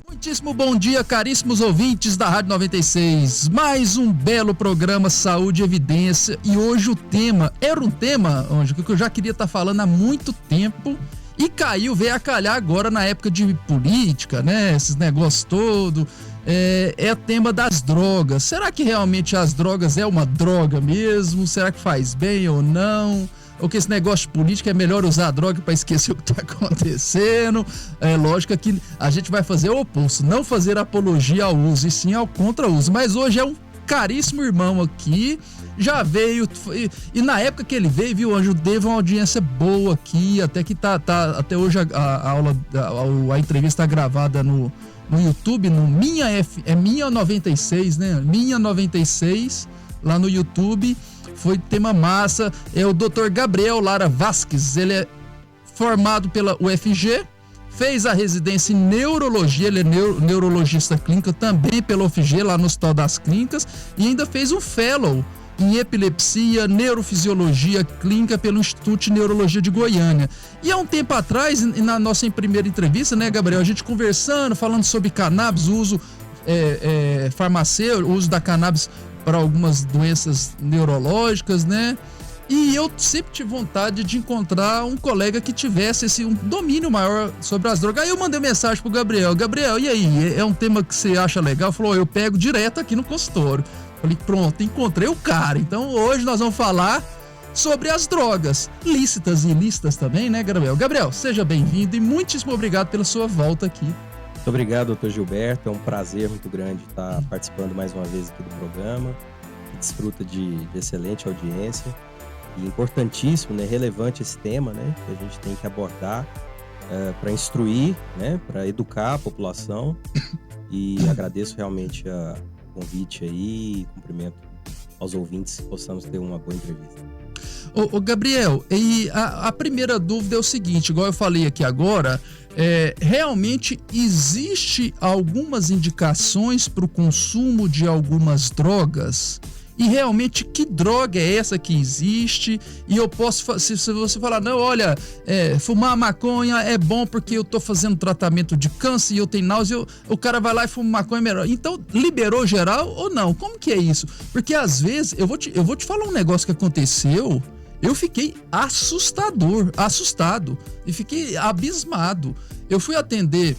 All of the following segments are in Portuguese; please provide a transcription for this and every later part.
Muitíssimo bom dia, caríssimos ouvintes da Rádio 96. Mais um belo programa Saúde e Evidência. E hoje o tema era um tema, Ângelo, que eu já queria estar falando há muito tempo e veio a calhar agora na época de política, né? Esses negócios todos. É o tema das drogas. Será que realmente as drogas é uma droga mesmo? Será que faz bem ou não? Ou que esse negócio de política é melhor usar a droga para esquecer o que está acontecendo? É lógico que a gente vai fazer o oposto, não fazer apologia ao uso, e sim ao contra-uso. Mas hoje é um caríssimo irmão aqui, já veio, e na época que ele veio, viu, Anjo, teve uma audiência boa aqui, até que até hoje a entrevista tá gravada no YouTube, no Minha 96, né? Minha 96, lá no YouTube. Foi tema massa. É o Dr. Gabriel Lara Vasques. Ele é formado pela UFG, fez a residência em neurologia, ele é neurologista clínico também pela UFG, lá no Hospital das Clínicas, e ainda fez um fellow em epilepsia, neurofisiologia clínica pelo Instituto de Neurologia de Goiânia. E há um tempo atrás, na nossa primeira entrevista, né, Gabriel, a gente conversando, falando sobre cannabis, o uso farmacêutico, o uso da cannabis para algumas doenças neurológicas, né? E eu sempre tive vontade de encontrar um colega que tivesse um domínio maior sobre as drogas. Aí eu mandei mensagem pro Gabriel. Gabriel, e aí? É um tema que você acha legal? Falou, eu pego direto aqui no consultório. Falei, pronto, encontrei o cara. Então hoje nós vamos falar sobre as drogas, lícitas e ilícitas também, né, Gabriel? Gabriel, seja bem-vindo e muitíssimo obrigado pela sua volta aqui. Muito obrigado, doutor Gilberto. É um prazer muito grande estar participando mais uma vez aqui do programa. Desfruta de excelente audiência. E importantíssimo, né, relevante esse tema, né, que a gente tem que abordar para instruir, né, para educar a população. E agradeço realmente o convite aí e cumprimento aos ouvintes que possamos ter uma boa entrevista. Ô Gabriel, e a primeira dúvida é o seguinte, igual eu falei aqui agora, realmente existe algumas indicações para o consumo de algumas drogas? E realmente que droga é essa que existe? E eu posso, se você falar, não, olha, fumar maconha é bom porque eu tô fazendo tratamento de câncer e eu tenho náusea, o cara vai lá e fuma maconha melhor. Então, liberou geral ou não? Como que é isso? Porque às vezes, eu vou te falar um negócio que aconteceu, eu fiquei assustado e fiquei abismado. Eu fui atender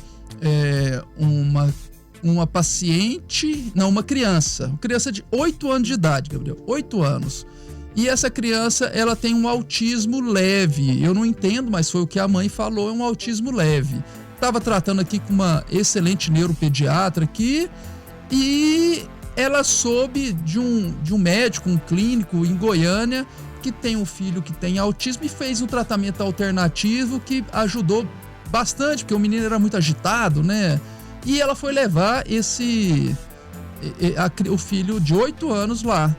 uma paciente, não, uma criança de 8 anos de idade, Gabriel, 8 anos. E essa criança, ela tem um autismo leve. Eu não entendo, mas foi o que a mãe falou, é um autismo leve. Tava tratando aqui com uma excelente neuropediatra aqui e ela soube de um médico, um clínico em Goiânia, que tem um filho que tem autismo e fez um tratamento alternativo que ajudou bastante, porque o menino era muito agitado, né? E ela foi levar o filho de 8 anos lá.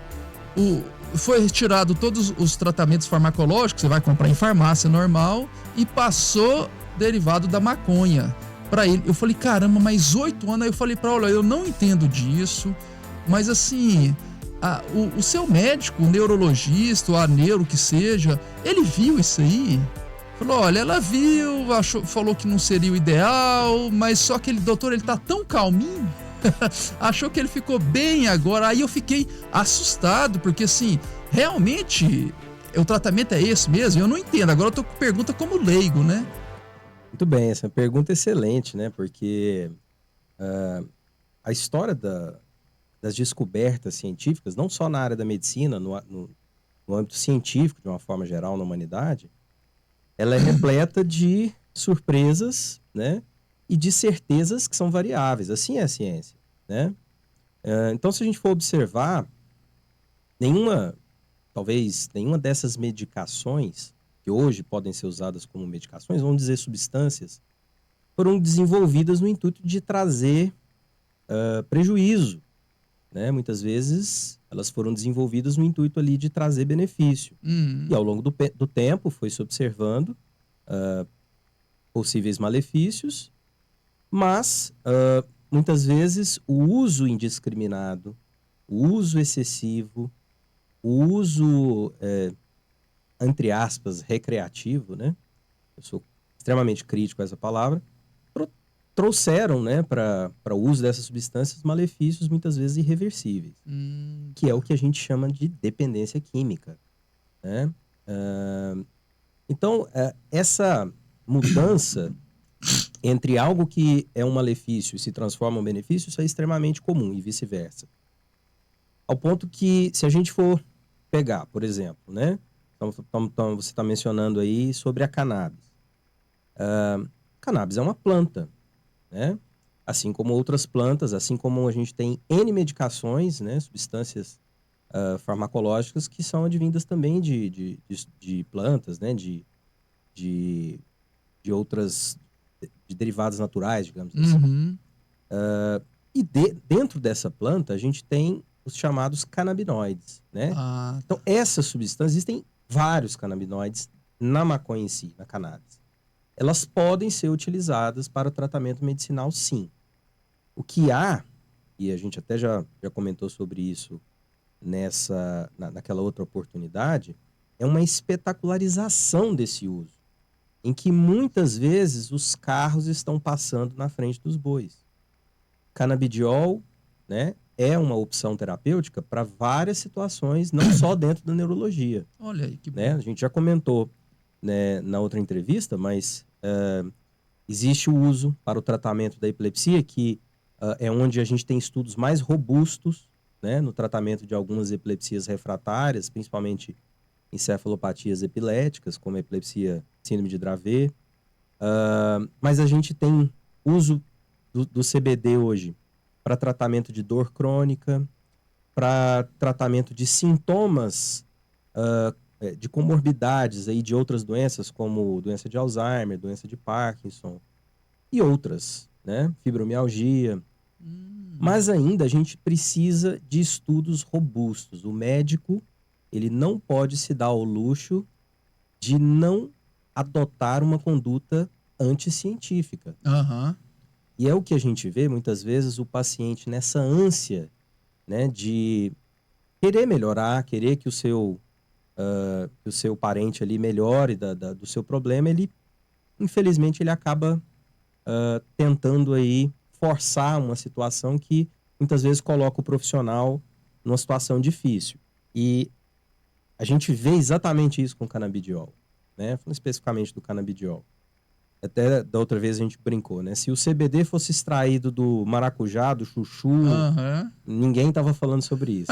Foi retirado todos os tratamentos farmacológicos, você vai comprar em farmácia normal, e passou derivado da maconha para ele. Eu falei, caramba, mas 8 anos? Aí eu falei para ela, olha, eu não entendo disso, mas assim, o seu médico, o neurologista, a neuro que seja, ele viu isso aí? Falou, olha, ela viu, falou que não seria o ideal, mas só que doutor, ele tá tão calminho, achou que ele ficou bem agora. Aí eu fiquei assustado, porque assim, realmente, o tratamento é esse mesmo? Eu não entendo, agora eu tô com pergunta como leigo, né? Muito bem, essa pergunta é excelente, né, porque a história das descobertas científicas, não só na área da medicina, no âmbito científico, de uma forma geral, na humanidade, ela é repleta de surpresas, né? E de certezas que são variáveis. Assim é a ciência, né? Então, se a gente for observar, talvez nenhuma dessas medicações, que hoje podem ser usadas como medicações, vamos dizer substâncias, foram desenvolvidas no intuito de trazer prejuízo, né? Muitas vezes elas foram desenvolvidas no intuito ali de trazer benefício. E ao longo do tempo foi se observando possíveis malefícios, mas muitas vezes o uso indiscriminado, o uso excessivo, o uso, entre aspas, recreativo, né? Eu sou extremamente crítico a essa palavra, trouxeram, né, para o uso dessas substâncias malefícios muitas vezes irreversíveis, que é o que a gente chama de dependência química, né? Então, essa mudança entre algo que é um malefício e se transforma em um benefício, isso é extremamente comum e vice-versa. Ao ponto que, se a gente for pegar, por exemplo, né? Então você está mencionando aí sobre a cannabis. Cannabis é uma planta, né? Assim como outras plantas, assim como a gente tem N medicações, né? Substâncias farmacológicas que são advindas também de plantas, né? De outras, de derivados naturais, digamos assim. E dentro dessa planta, a gente tem os chamados canabinoides, né? Então, essas substâncias, existem vários canabinoides na maconha em si, na cannabis. Elas podem ser utilizadas para o tratamento medicinal, sim. O que há, e a gente até já comentou sobre isso naquela outra oportunidade, é uma espetacularização desse uso, em que muitas vezes os carros estão passando na frente dos bois. Canabidiol, né, é uma opção terapêutica para várias situações, não só dentro da neurologia. Olha aí, que bom. Né? A gente já comentou, né, na outra entrevista, mas existe o uso para o tratamento da epilepsia, que é onde a gente tem estudos mais robustos, né, no tratamento de algumas epilepsias refratárias, principalmente encefalopatias epiléticas, como a epilepsia síndrome de Dravet. Mas a gente tem uso do CBD hoje para tratamento de dor crônica, para tratamento de sintomas de comorbidades aí de outras doenças, como doença de Alzheimer, doença de Parkinson e outras, né? Fibromialgia. Mas ainda a gente precisa de estudos robustos. O médico, ele não pode se dar ao luxo de não adotar uma conduta anticientífica. E é o que a gente vê, muitas vezes, o paciente nessa ânsia, né, de querer melhorar, querer que o seu parente ali melhore do seu problema, infelizmente, ele acaba tentando aí forçar uma situação que muitas vezes coloca o profissional numa situação difícil. E a gente vê exatamente isso com o canabidiol, né? Falando especificamente do canabidiol. Até da outra vez a gente brincou, né? Se o CBD fosse extraído do maracujá, do chuchu, ninguém tava falando sobre isso.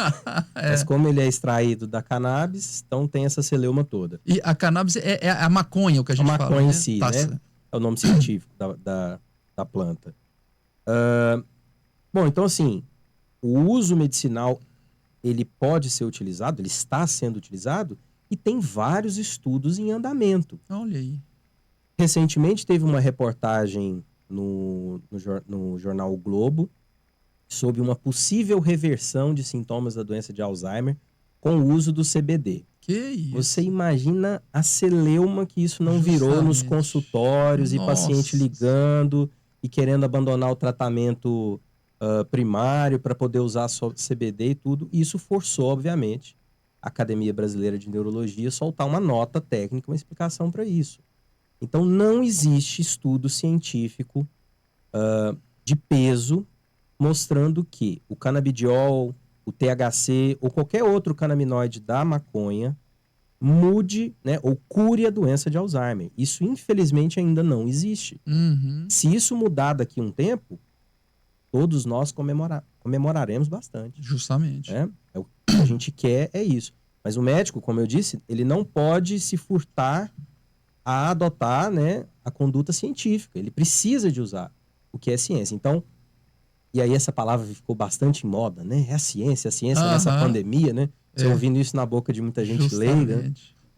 Mas como ele é extraído da cannabis, então tem essa celeuma toda. E a cannabis é a maconha, o que a gente fala, a maconha né? em si, né? É o nome científico da planta. Bom, então assim, o uso medicinal, ele pode ser utilizado, ele está sendo utilizado, e tem vários estudos em andamento. Olha aí. Recentemente teve uma reportagem no jornal O Globo sobre uma possível reversão de sintomas da doença de Alzheimer com o uso do CBD. Que isso? Você imagina a celeuma que isso não virou nos consultórios. Nossa. E paciente ligando e querendo abandonar o tratamento primário para poder usar só CBD e tudo. E isso forçou, obviamente, a Academia Brasileira de Neurologia a soltar uma nota técnica, uma explicação para isso. Então, não existe estudo científico de peso mostrando que o canabidiol, o THC ou qualquer outro canabinoide da maconha mude, né, ou cure a doença de Alzheimer. Isso, infelizmente, ainda não existe. Se isso mudar daqui a um tempo, todos nós comemoraremos bastante. Justamente. Né? O que a gente quer é isso. Mas o médico, como eu disse, ele não pode se furtar a adotar, né, a conduta científica. Ele precisa de usar o que é ciência. Então, e aí essa palavra ficou bastante em moda, né? É a ciência nessa pandemia, né? Você ouvindo isso na boca de muita gente leiga. Né?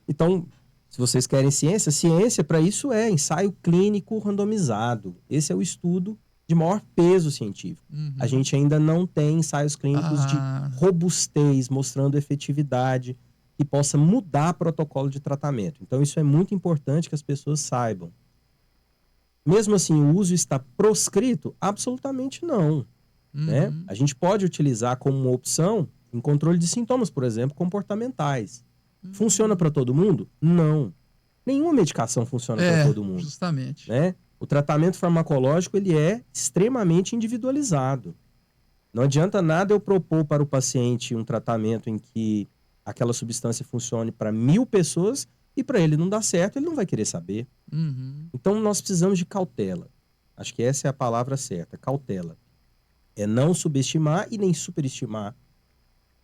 Então, se vocês querem ciência para isso é ensaio clínico randomizado. Esse é o estudo de maior peso científico. A gente ainda não tem ensaios clínicos de robustez, mostrando efetividade, que possa mudar protocolo de tratamento. Então, isso é muito importante que as pessoas saibam. Mesmo assim, o uso está proscrito? Absolutamente não. Né? A gente pode utilizar como uma opção em controle de sintomas, por exemplo, comportamentais. Funciona para todo mundo? Não. Nenhuma medicação funciona para todo mundo. Justamente. Né? O tratamento farmacológico ele é extremamente individualizado. Não adianta nada eu propor para o paciente um tratamento em que aquela substância funcione para 1000 pessoas e para ele não dar certo, ele não vai querer saber. Então, nós precisamos de cautela. Acho que essa é a palavra certa, cautela. É não subestimar e nem superestimar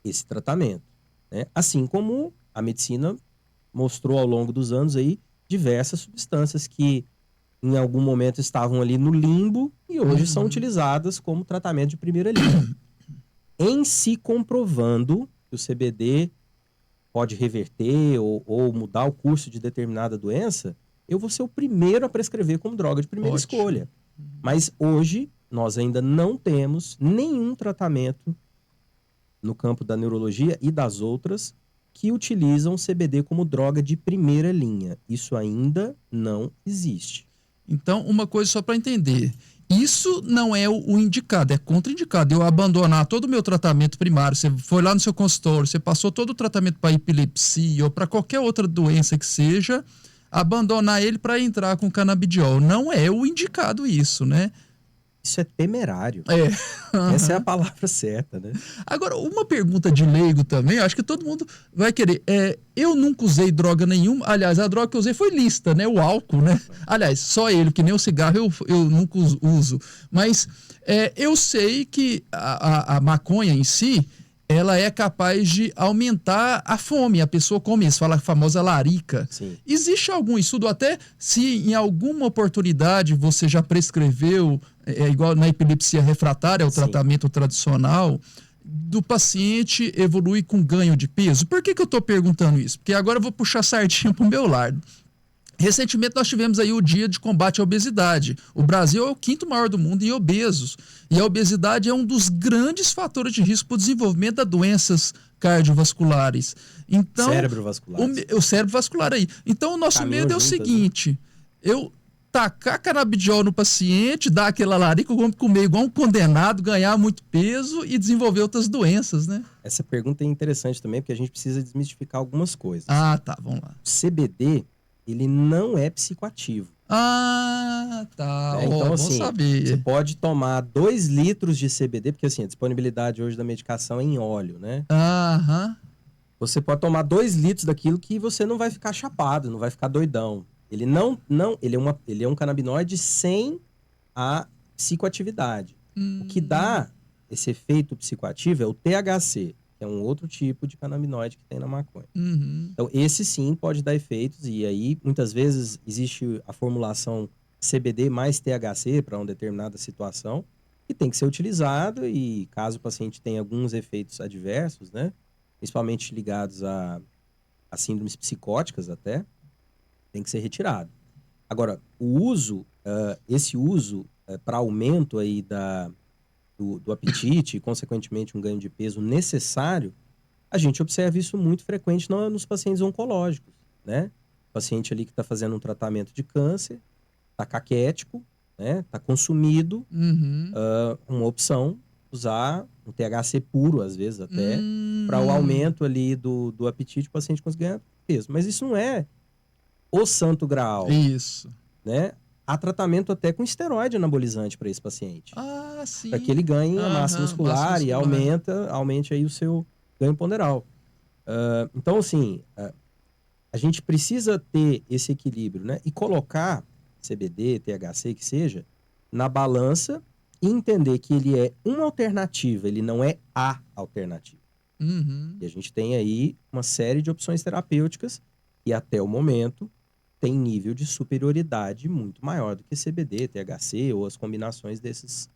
esse tratamento, né? Assim como a medicina mostrou ao longo dos anos aí diversas substâncias que em algum momento estavam ali no limbo e hoje são utilizadas como tratamento de primeira linha. Em se comprovando que o CBD pode reverter ou mudar o curso de determinada doença, eu vou ser o primeiro a prescrever como droga de primeira escolha. Mas hoje nós ainda não temos nenhum tratamento no campo da neurologia e das outras que utilizam CBD como droga de primeira linha. Isso ainda não existe. Então, uma coisa só para entender. Isso não é o indicado, é contraindicado. Eu abandonar todo o meu tratamento primário, você foi lá no seu consultório, você passou todo o tratamento para epilepsia ou para qualquer outra doença que seja, abandonar ele para entrar com canabidiol. Não é o indicado isso, né? Isso é temerário. Essa é a palavra certa, né? Agora, uma pergunta de leigo também, acho que todo mundo vai querer. Eu nunca usei droga nenhuma. Aliás, a droga que eu usei foi lista, né? O álcool, né? Aliás, só ele, que nem o cigarro eu nunca uso. Mas eu sei que a maconha em si, ela é capaz de aumentar a fome. A pessoa come isso, fala a famosa larica. Sim. Existe algum estudo, até se em alguma oportunidade você já prescreveu, igual na epilepsia refratária, o tratamento tradicional, do paciente evolui com ganho de peso? Por que eu estou perguntando isso? Porque agora eu vou puxar sardinha para o meu lado. Recentemente nós tivemos aí o Dia de Combate à Obesidade. O Brasil é o 5º maior do mundo em obesos. E a obesidade é um dos grandes fatores de risco para o desenvolvimento de doenças cardiovasculares. Então, cérebro vascular. O cérebro vascular aí. Então o nosso medo é o seguinte, eu tacar canabidiol no paciente, dar aquela larica, comer igual um condenado, ganhar muito peso e desenvolver outras doenças, né? Essa pergunta é interessante também, porque a gente precisa desmistificar algumas coisas. Ah, tá, vamos lá. O CBD, ele não é psicoativo. Ah, tá. Então, assim, saber. você pode tomar 2 litros de CBD, porque assim, a disponibilidade hoje da medicação é em óleo, né? Você pode tomar 2 litros daquilo que você não vai ficar chapado, não vai ficar doidão. Ele ele é um canabinoide sem a psicoatividade. O que dá esse efeito psicoativo é o THC, que é um outro tipo de canabinoide que tem na maconha. Então, esse sim pode dar efeitos, e aí, muitas vezes, existe a formulação CBD mais THC para uma determinada situação, que tem que ser utilizado, e caso o paciente tenha alguns efeitos adversos, né, principalmente ligados a síndromes psicóticas até, tem que ser retirado. Agora, esse uso para aumento aí do apetite e, consequentemente, um ganho de peso necessário, a gente observa isso muito frequente nos pacientes oncológicos, né? O paciente ali que está fazendo um tratamento de câncer, está caquético, né? Está consumido, uma opção, usar um THC puro, às vezes até, para o aumento ali do apetite, o paciente conseguir ganhar peso. Mas isso não é o santo graal. Isso. Né? Há tratamento até com esteroide anabolizante para esse paciente. Ah, sim. Para que ele ganhe a massa muscular e aumente aí o seu ganho ponderal. Então, assim, a gente precisa ter esse equilíbrio, né? E colocar CBD, THC, que seja, na balança e entender que ele é uma alternativa, ele não é a alternativa. E a gente tem aí uma série de opções terapêuticas e até o momento tem nível de superioridade muito maior do que CBD, THC ou as combinações dessas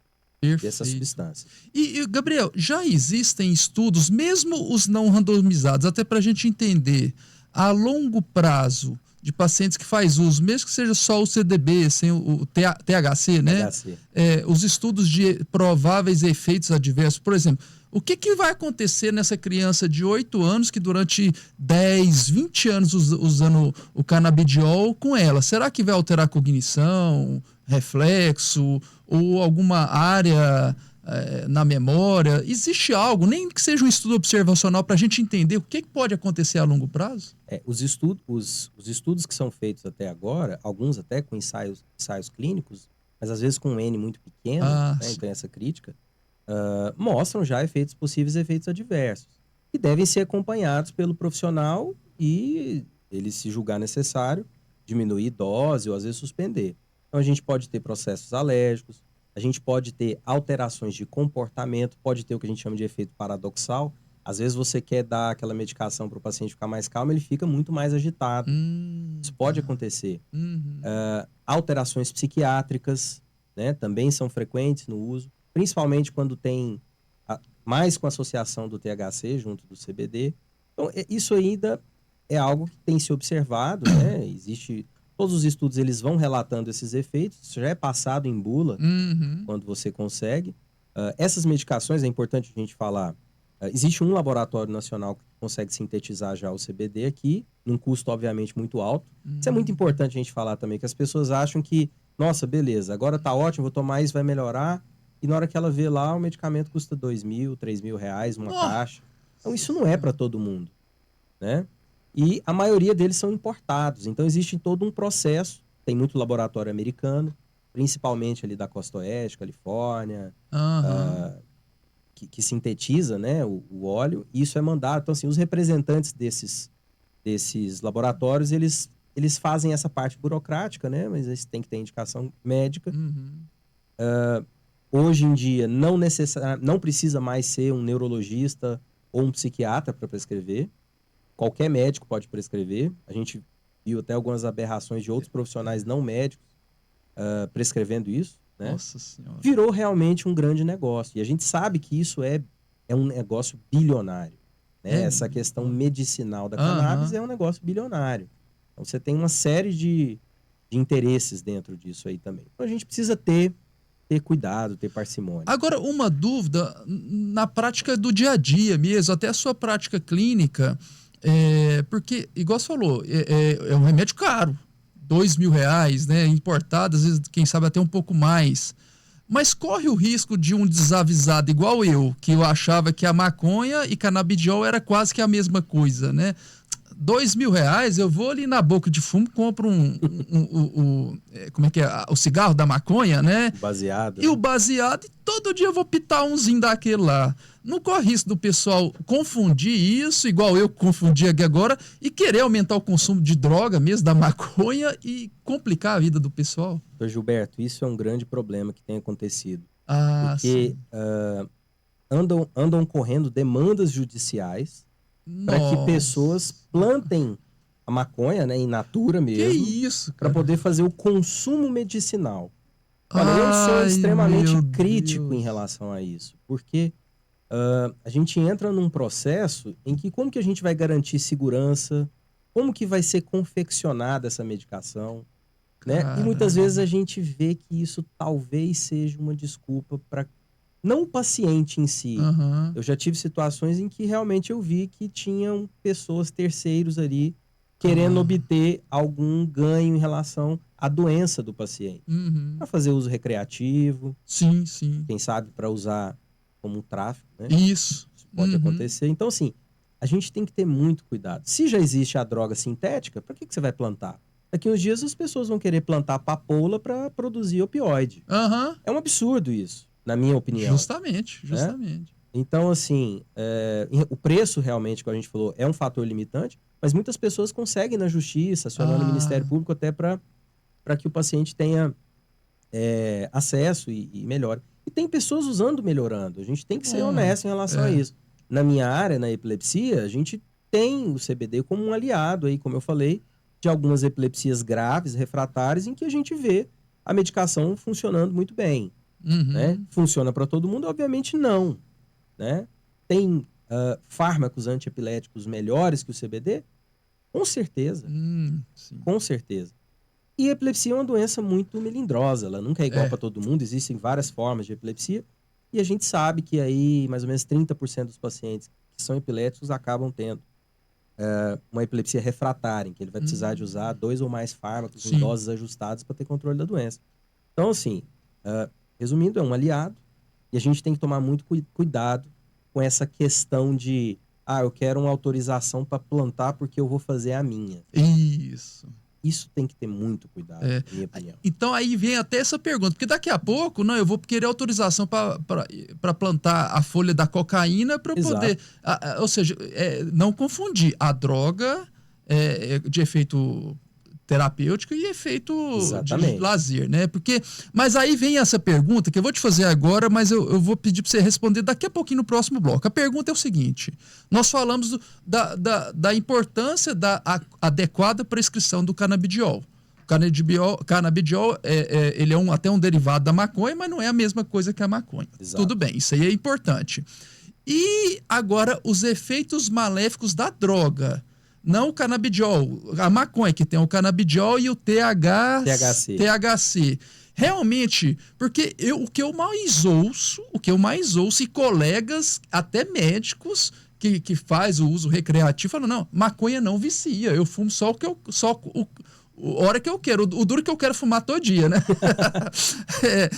substâncias. E, Gabriel, já existem estudos, mesmo os não randomizados, até para a gente entender, a longo prazo, de pacientes que faz uso, mesmo que seja só o CDB, sem o THC, né? THC. Os estudos de prováveis efeitos adversos, por exemplo, o que vai acontecer nessa criança de 8 anos que durante 10, 20 anos usando o canabidiol com ela? Será que vai alterar a cognição, reflexo ou alguma área na memória? Existe algo, nem que seja um estudo observacional, para a gente entender o que pode acontecer a longo prazo? Os estudos que são feitos até agora, alguns até com ensaios clínicos, mas às vezes com um N muito pequeno, né, então essa crítica, mostram já possíveis efeitos adversos, que devem ser acompanhados pelo profissional e ele, se julgar necessário, diminuir dose ou às vezes suspender. Então a gente pode ter processos alérgicos, a gente pode ter alterações de comportamento, pode ter o que a gente chama de efeito paradoxal. Às vezes você quer dar aquela medicação para o paciente ficar mais calmo, ele fica muito mais agitado. Isso pode acontecer. Alterações psiquiátricas, né, também são frequentes no uso, principalmente quando tem mais com associação do THC junto do CBD. Então, isso ainda é algo que tem se observado, né? Todos os estudos eles vão relatando esses efeitos, isso já é passado em bula quando você consegue. Essas medicações, é importante a gente falar, existe um laboratório nacional que consegue sintetizar já o CBD aqui, num custo obviamente muito alto. Isso é muito importante a gente falar também, que as pessoas acham que, nossa, beleza, agora tá ótimo, vou tomar isso, vai melhorar, e na hora que ela vê lá, o medicamento custa R$2.000, R$3.000, uma caixa. Então isso não é para todo mundo, né? E a maioria deles são importados. Então, existe todo um processo. Tem muito laboratório americano, principalmente ali da Costa Oeste, Califórnia, que sintetiza, né, o óleo. E isso é mandado. Então, assim, os representantes desses laboratórios, eles fazem essa parte burocrática, né? Mas eles têm que ter indicação médica. Hoje em dia, não precisa mais ser um neurologista ou um psiquiatra para prescrever. Qualquer médico pode prescrever. A gente viu até algumas aberrações de outros profissionais não médicos prescrevendo isso, né? Nossa Senhora. Virou realmente um grande negócio. E a gente sabe que isso é um negócio bilionário, né? Essa questão medicinal da cannabis é um negócio bilionário. Então, você tem uma série de interesses dentro disso aí também. Então, a gente precisa ter cuidado, ter parcimônia. Agora, uma dúvida, na prática do dia a dia mesmo, até a sua prática clínica... porque, igual você falou, é um remédio caro, R$2.000, né? Importado, às vezes, quem sabe até um pouco mais. Mas corre o risco de um desavisado igual eu, que eu achava que a maconha e canabidiol era quase que a mesma coisa, né? R$2.000, eu vou ali na boca de fumo, compro como é que é? O cigarro da maconha, né? Baseado. E o baseado, e todo dia eu vou pitar umzinho daquele lá. Não corre risco do pessoal confundir isso, igual eu confundi aqui agora, e querer aumentar o consumo de droga mesmo, da maconha, e complicar a vida do pessoal? Doutor Gilberto, isso é um grande problema que tem acontecido. Porque andam correndo demandas judiciais para que pessoas plantem a maconha, né, in natura mesmo. Que isso, para poder fazer o consumo medicinal. Olha, eu sou extremamente crítico em relação a isso, porque a gente entra num processo em que como que a gente vai garantir segurança, como que vai ser confeccionada essa medicação, né? E muitas vezes a gente vê que isso talvez seja uma desculpa para não o paciente em si. Eu já tive situações em que realmente eu vi que tinham pessoas, terceiros ali, querendo obter algum ganho em relação à doença do paciente. Para fazer uso recreativo. Sim, sim. Quem sabe para usar como um tráfico, né? Isso pode acontecer. Então, assim, a gente tem que ter muito cuidado. Se já existe a droga sintética, para que você vai plantar? Daqui uns dias as pessoas vão querer plantar papoula para produzir opioide. É um absurdo isso, na minha opinião. Justamente. Então, assim, o preço realmente, como a gente falou, é um fator limitante, mas muitas pessoas conseguem na justiça, acionando o Ministério Público até para que o paciente tenha acesso e melhore. E tem pessoas usando, melhorando. A gente tem que ser honesto em relação a isso. Na minha área, na epilepsia, a gente tem o CBD como um aliado aí, como eu falei, de algumas epilepsias graves, refratárias, em que a gente vê a medicação funcionando muito bem. Né? Funciona para todo mundo? Obviamente não. Né? Tem fármacos antiepiléticos melhores que o CBD? Com certeza. Com certeza. E a epilepsia é uma doença muito melindrosa, ela nunca é igual para todo mundo, existem várias formas de epilepsia, e a gente sabe que aí mais ou menos 30% dos pacientes que são epiléticos acabam tendo uma epilepsia refratária, em que ele vai precisar de usar 2 ou mais fármacos em doses ajustadas para ter controle da doença. Então, assim, resumindo, é um aliado, E a gente tem que tomar muito cuidado com essa questão de, eu quero uma autorização para plantar porque eu vou fazer a minha. Isso. Isso tem que ter muito cuidado, na minha opinião. Então aí vem até essa pergunta, porque daqui a pouco, não, eu vou querer autorização para plantar a folha da cocaína para eu poder. Ou seja, não confundir a droga de efeito terapêutico e efeito de lazer, né? Mas aí vem essa pergunta que eu vou te fazer agora, mas eu vou pedir para você responder daqui a pouquinho no próximo bloco. A pergunta é o seguinte: nós falamos da importância da adequada prescrição do canabidiol. Canabidiol ele é até um derivado da maconha, mas não é a mesma coisa que a maconha. Exato. Tudo bem, isso aí é importante. E agora, os efeitos maléficos da droga. Não o canabidiol, a maconha, que tem o canabidiol e o THC. Realmente, porque o que eu mais ouço, e colegas, até médicos, que faz o uso recreativo, falam, não, maconha não vicia, eu fumo só a hora que eu quero, o duro que eu quero fumar todo dia, né?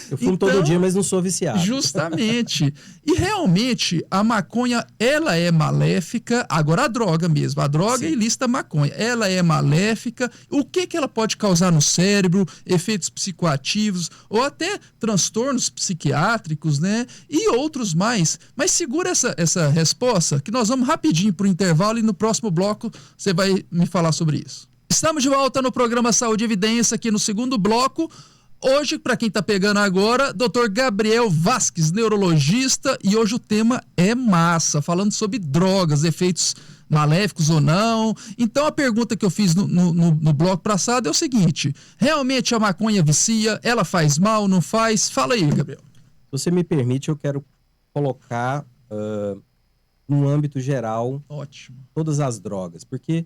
Eu fumo todo dia, mas não sou viciado. Justamente. E realmente, a maconha, ela é maléfica, agora a droga mesmo, a droga ilícita maconha, ela é maléfica, o que ela pode causar no cérebro, efeitos psicoativos, ou até transtornos psiquiátricos, né? E outros mais. Mas segura essa resposta, que nós vamos rapidinho para o intervalo e no próximo bloco você vai me falar sobre isso. Estamos de volta no programa Saúde e Evidência, aqui no segundo bloco. Hoje, para quem está pegando agora, Dr. Gabriel Vasques, neurologista, e hoje o tema é massa, falando sobre drogas, efeitos maléficos ou não. Então, a pergunta que eu fiz no bloco passado é o seguinte: realmente a maconha vicia? Ela faz mal, não faz? Fala aí, Gabriel. Se você me permite, eu quero colocar no âmbito geral todas as drogas, porque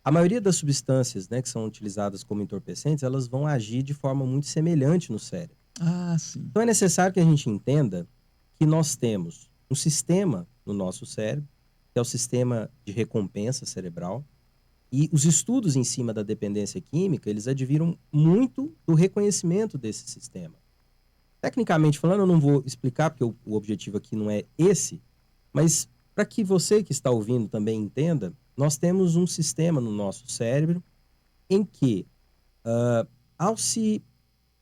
a maioria das substâncias, né, que são utilizadas como entorpecentes, elas vão agir de forma muito semelhante no cérebro. Sim. Então é necessário que a gente entenda que nós temos um sistema no nosso cérebro, que é o sistema de recompensa cerebral, e os estudos em cima da dependência química, eles adviram muito do reconhecimento desse sistema. Tecnicamente falando, eu não vou explicar, porque o objetivo aqui não é esse, mas para que você que está ouvindo também entenda, nós temos um sistema no nosso cérebro em que, ao se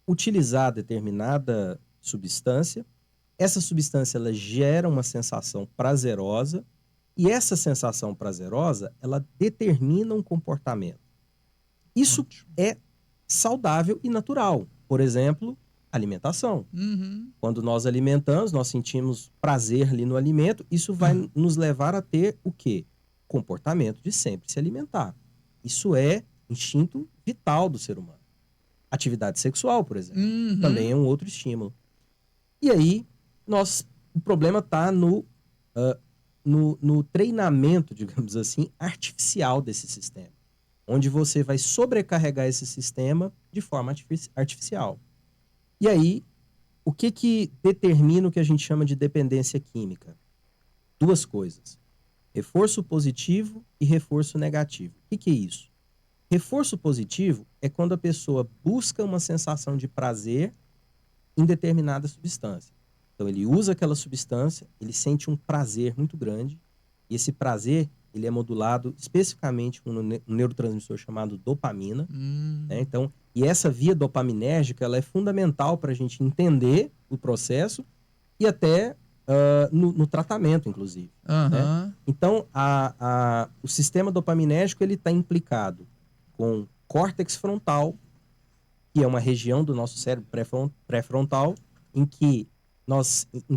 utilizar determinada substância, essa substância ela gera uma sensação prazerosa e essa sensação prazerosa ela determina um comportamento. Isso é saudável e natural. Por exemplo, alimentação. Quando nós alimentamos, nós sentimos prazer ali no alimento, isso vai nos levar a ter o quê? Comportamento de sempre se alimentar. Isso é instinto vital do ser humano. Atividade sexual, por exemplo, também é um outro estímulo. E aí, o problema está no treinamento, digamos assim, artificial desse sistema, onde você vai sobrecarregar esse sistema de forma artificial. E aí, o que determina o que a gente chama de dependência química? Duas coisas. Reforço positivo e reforço negativo. O que é isso? Reforço positivo é quando a pessoa busca uma sensação de prazer em determinada substância. Então, ele usa aquela substância, ele sente um prazer muito grande, e esse prazer ele é modulado especificamente com um neurotransmissor chamado dopamina. Né? Então, e essa via dopaminérgica ela é fundamental para a gente entender o processo e até no tratamento, inclusive. Né? Então, o sistema dopaminérgico ele está implicado com córtex frontal, que é uma região do nosso cérebro pré-frontal, em que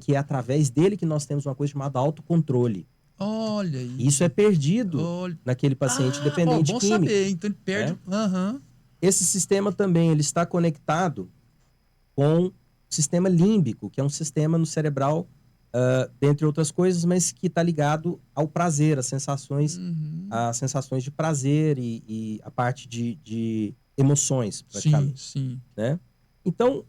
é através dele que nós temos uma coisa chamada autocontrole. Olha aí. Isso é perdido naquele paciente dependente bom químico. Saber. Então ele perde. Esse sistema também ele está conectado com o sistema límbico, que é um sistema no cerebral, dentre outras coisas, mas que está ligado ao prazer, às sensações de prazer e a parte de emoções, praticamente. Sim. Né? Então,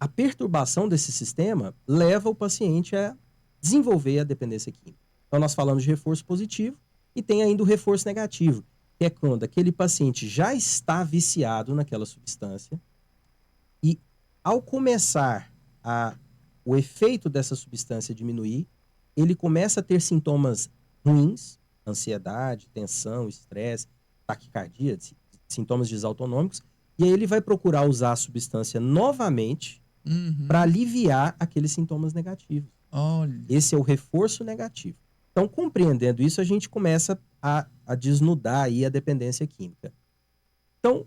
a perturbação desse sistema leva o paciente a desenvolver a dependência química. Então, nós falamos de reforço positivo e tem ainda o reforço negativo, que é quando aquele paciente já está viciado naquela substância e, ao começar o efeito dessa substância diminuir, ele começa a ter sintomas ruins, ansiedade, tensão, estresse, taquicardia, sintomas desautonômicos, e aí ele vai procurar usar a substância novamente para aliviar aqueles sintomas negativos. Olha. Esse é o reforço negativo. Então, compreendendo isso, a gente começa a desnudar aí a dependência química. Então,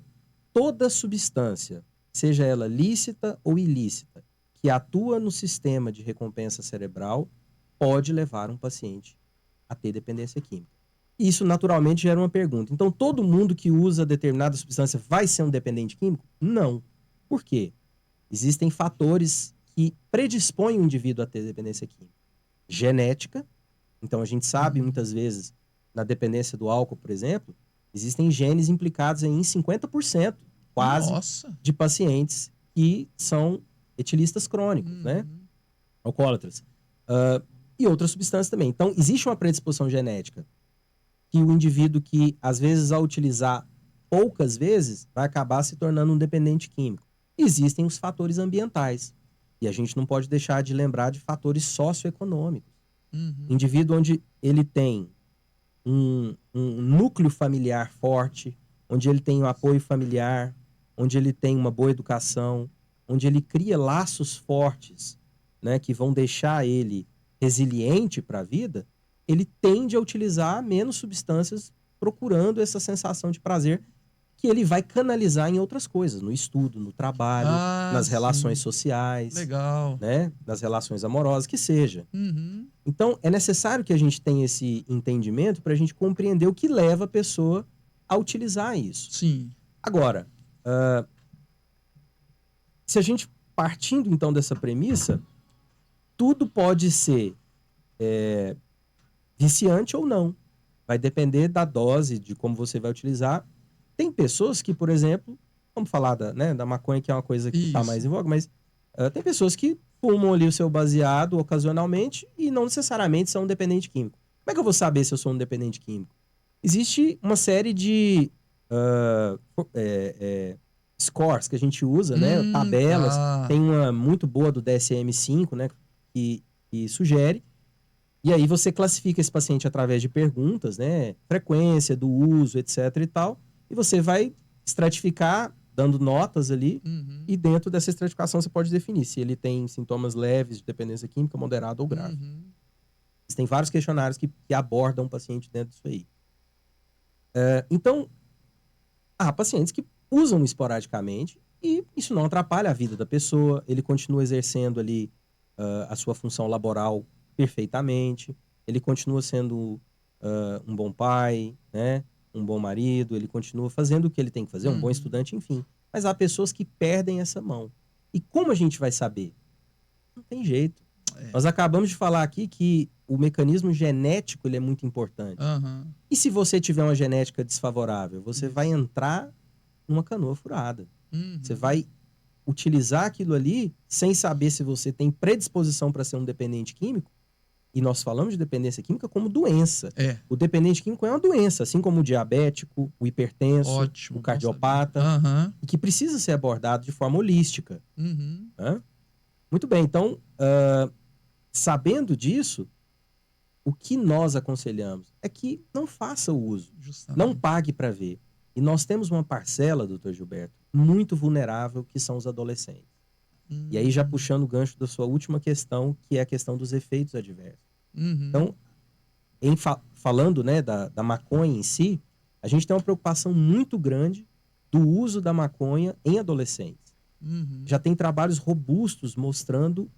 toda substância, seja ela lícita ou ilícita, que atua no sistema de recompensa cerebral, pode levar um paciente a ter dependência química. Isso, naturalmente, gera uma pergunta. Então, todo mundo que usa determinada substância vai ser um dependente químico? Não. Por quê? Existem fatores que predispõem o indivíduo a ter dependência química. Genética. Então, a gente sabe, muitas vezes, na dependência do álcool, por exemplo, existem genes implicados em 50%, quase, Nossa. de pacientes que são etilistas crônicos, né? Alcoólatras. E outras substâncias também. Então, existe uma predisposição genética que o indivíduo que, às vezes, ao utilizar poucas vezes, vai acabar se tornando um dependente químico. Existem os fatores ambientais. E a gente não pode deixar de lembrar de fatores socioeconômicos. Indivíduo onde ele tem um núcleo familiar forte, onde ele tem um apoio familiar, onde ele tem uma boa educação, onde ele cria laços fortes, né, que vão deixar ele resiliente para a vida, ele tende a utilizar menos substâncias procurando essa sensação de prazer que ele vai canalizar em outras coisas, no estudo, no trabalho, nas relações sociais, legal, né, nas relações amorosas, que seja. Então, é necessário que a gente tenha esse entendimento para a gente compreender o que leva a pessoa a utilizar isso. Sim. Agora, se a gente partindo então dessa premissa, tudo pode ser viciante ou não. Vai depender da dose, de como você vai utilizar. Tem pessoas que, por exemplo, vamos falar da maconha, que é uma coisa que está mais em voga, mas tem pessoas que fumam ali o seu baseado ocasionalmente e não necessariamente são um dependente químico. Como é que eu vou saber se eu sou um dependente químico? Existe uma série de scores que a gente usa, né? Tabelas. Tá. Tem uma muito boa do DSM-5, né? Que sugere. E aí você classifica esse paciente através de perguntas, né? Frequência do uso, etc e tal. E você vai estratificar, dando notas ali. E dentro dessa estratificação você pode definir se ele tem sintomas leves de dependência química, moderada ou grave. Tem vários questionários que abordam o paciente dentro disso aí. Então, há pacientes que usam esporadicamente e isso não atrapalha a vida da pessoa. Ele continua exercendo ali a sua função laboral perfeitamente. Ele continua sendo um bom pai, né? Um bom marido. Ele continua fazendo o que ele tem que fazer, um bom estudante, enfim. Mas há pessoas que perdem essa mão. E como a gente vai saber? Não tem jeito. Nós acabamos de falar aqui que o mecanismo genético ele é muito importante. E se você tiver uma genética desfavorável, você vai entrar numa canoa furada. Você vai utilizar aquilo ali sem saber se você tem predisposição para ser um dependente químico. E nós falamos de dependência química como doença. O dependente químico é uma doença, assim como o diabético, o hipertenso, o cardiopata, e que precisa ser abordado de forma holística. Muito bem, então, sabendo disso, o que nós aconselhamos é que não faça o uso, não pague para ver. E nós temos uma parcela, doutor Gilberto, muito vulnerável, que são os adolescentes. E aí já puxando o gancho da sua última questão, que é a questão dos efeitos adversos. Então, falando, né, da maconha em si, a gente tem uma preocupação muito grande do uso da maconha em adolescentes. Já tem trabalhos robustos mostrando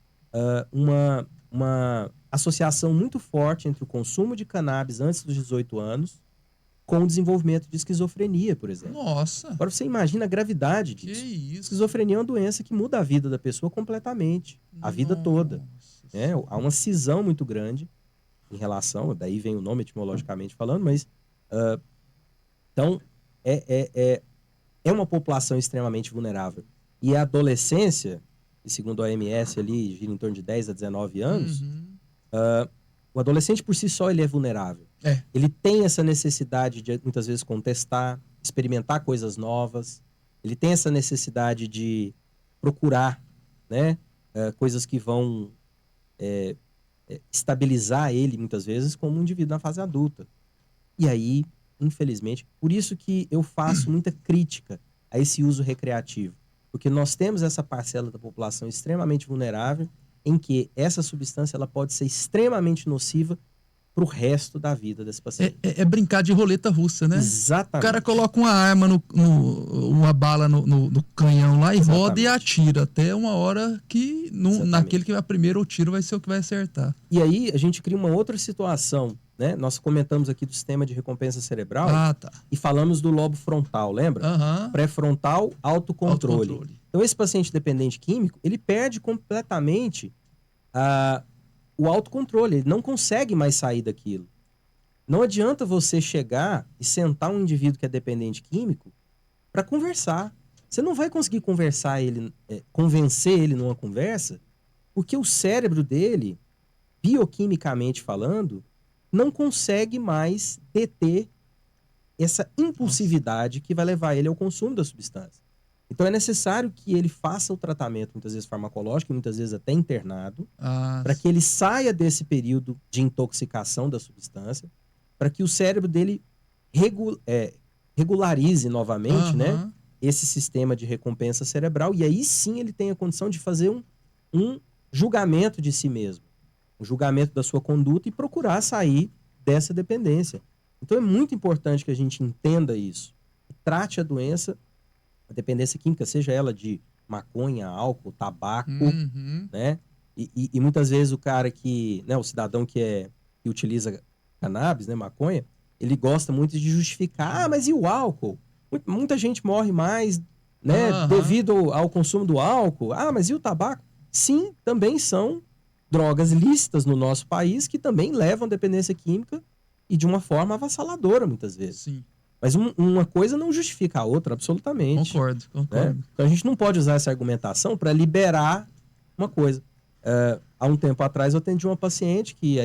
uma associação muito forte entre o consumo de cannabis antes dos 18 anos com o desenvolvimento de esquizofrenia, por exemplo. Nossa! Agora você imagina a gravidade disso. Que isso? Esquizofrenia é uma doença que muda a vida da pessoa completamente, a vida toda. Há uma cisão muito grande em relação, daí vem o nome etimologicamente falando, mas então é uma população extremamente vulnerável. E a adolescência, e segundo a OMS ali, gira em torno de 10 a 19 anos, o adolescente por si só ele é vulnerável. Ele tem essa necessidade de muitas vezes contestar, experimentar coisas novas. Ele tem essa necessidade de procurar, né, coisas que vão estabilizar ele, muitas vezes, como um indivíduo na fase adulta. E aí, infelizmente, por isso que eu faço muita crítica a esse uso recreativo. Porque nós temos essa parcela da população extremamente vulnerável, em que essa substância ela pode ser extremamente nociva para o resto da vida desse paciente. É brincar de roleta russa, né? Exatamente. O cara coloca uma arma, uma bala no canhão lá e roda e atira até uma hora que naquele que vai primeiro o tiro vai ser o que vai acertar. E aí a gente cria uma outra situação, né? Nós comentamos aqui do sistema de recompensa cerebral e falamos do lobo frontal, lembra? Pré-frontal, autocontrole. Então esse paciente dependente químico, ele perde completamente o autocontrole, ele não consegue mais sair daquilo. Não adianta você chegar e sentar um indivíduo que é dependente químico para conversar. Você não vai conseguir convencer ele numa conversa, porque o cérebro dele, bioquimicamente falando, não consegue mais deter essa impulsividade que vai levar ele ao consumo da substância. Então é necessário que ele faça o tratamento, muitas vezes farmacológico, muitas vezes até internado, para que ele saia desse período de intoxicação da substância, para que o cérebro dele regularize novamente, né, esse sistema de recompensa cerebral, e aí sim ele tem a condição de fazer um julgamento de si mesmo, um julgamento da sua conduta e procurar sair dessa dependência. Então é muito importante que a gente entenda isso, e trate a doença, a dependência química, seja ela de maconha, álcool, tabaco, né? E muitas vezes o cara que, né, o cidadão que utiliza cannabis, né, maconha, ele gosta muito de justificar, mas e o álcool? Muita gente morre mais, né, devido ao consumo do álcool. Mas e o tabaco? Sim, também são drogas lícitas no nosso país que também levam à dependência química e de uma forma avassaladora, muitas vezes. Sim. Mas uma coisa não justifica a outra, absolutamente. Concordo. Né? Então a gente não pode usar essa argumentação para liberar uma coisa. Há um tempo atrás eu atendi uma paciente que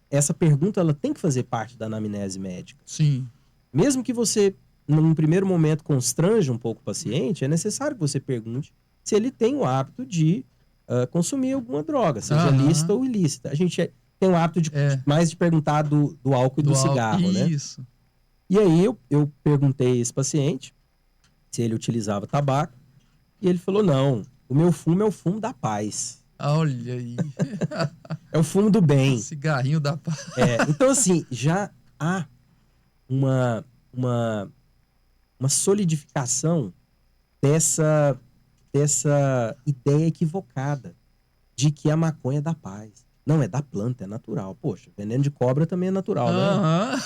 essa pergunta ela tem que fazer parte da anamnese médica. Sim. Mesmo que você, num primeiro momento, constranja um pouco o paciente, é necessário que você pergunte se ele tem o hábito de consumir alguma droga, seja lícita ou ilícita. A gente tem o hábito de mais de perguntar do álcool e do cigarro, né? Isso. E aí eu perguntei a esse paciente se ele utilizava tabaco e ele falou, não, o meu fumo é o fumo da paz. Olha aí. É o fumo do bem. Cigarrinho da paz. Então assim, já há uma solidificação dessa ideia equivocada de que a maconha é da paz. Não, é da planta, é natural. Poxa, veneno de cobra também é natural, né?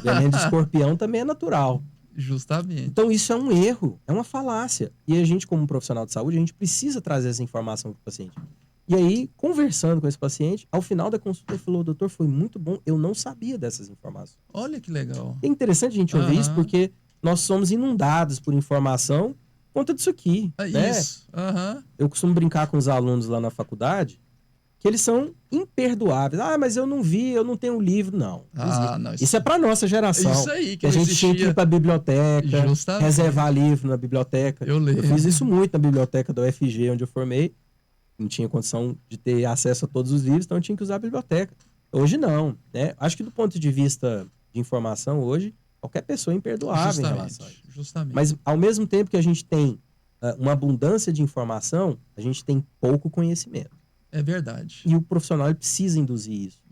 Veneno de escorpião também é natural. Justamente. Então isso é um erro, é uma falácia. E a gente, como profissional de saúde, a gente precisa trazer essa informação para o paciente. E aí, conversando com esse paciente, ao final da consulta, ele falou, doutor, foi muito bom, eu não sabia dessas informações. Olha que legal. É interessante a gente ouvir isso, porque nós somos inundados por informação por conta disso aqui. Né? Isso. Eu costumo brincar com os alunos lá na faculdade, que eles são imperdoáveis. Mas eu não vi, eu não tenho um livro. Não. Isso é para nossa geração. Isso aí, que a gente tinha que ir para a biblioteca, reservar livro na biblioteca. Eu fiz isso muito na biblioteca da UFG, onde eu formei. Não tinha condição de ter acesso a todos os livros, então eu tinha que usar a biblioteca. Hoje não, né? Acho que do ponto de vista de informação, hoje, qualquer pessoa é imperdoável em relação a isso. Justamente. Mas, ao mesmo tempo que a gente tem uma abundância de informação, a gente tem pouco conhecimento. É verdade. E o profissional ele precisa induzir isso.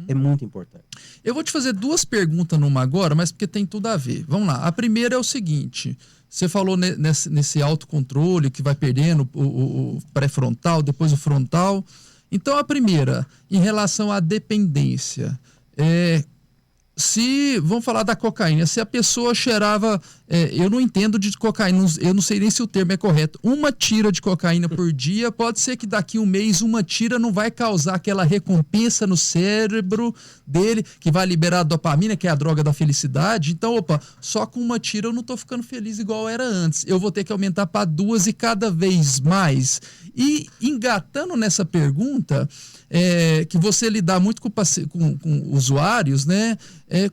É muito importante. Eu vou te fazer duas perguntas numa agora, mas porque tem tudo a ver. Vamos lá. A primeira é o seguinte. Você falou nesse autocontrole que vai perdendo o pré-frontal, depois o frontal. Então, a primeira, em relação à dependência. Vamos falar da cocaína, se a pessoa cheirava, eu não entendo de cocaína, eu não sei nem se o termo é correto, uma tira de cocaína por dia, pode ser que daqui um mês uma tira não vai causar aquela recompensa no cérebro dele, que vai liberar a dopamina, que é a droga da felicidade. Então, só com uma tira eu não tô ficando feliz igual era antes, eu vou ter que aumentar para 2 e cada vez mais. E engatando nessa pergunta, que você lidar muito com usuários, né?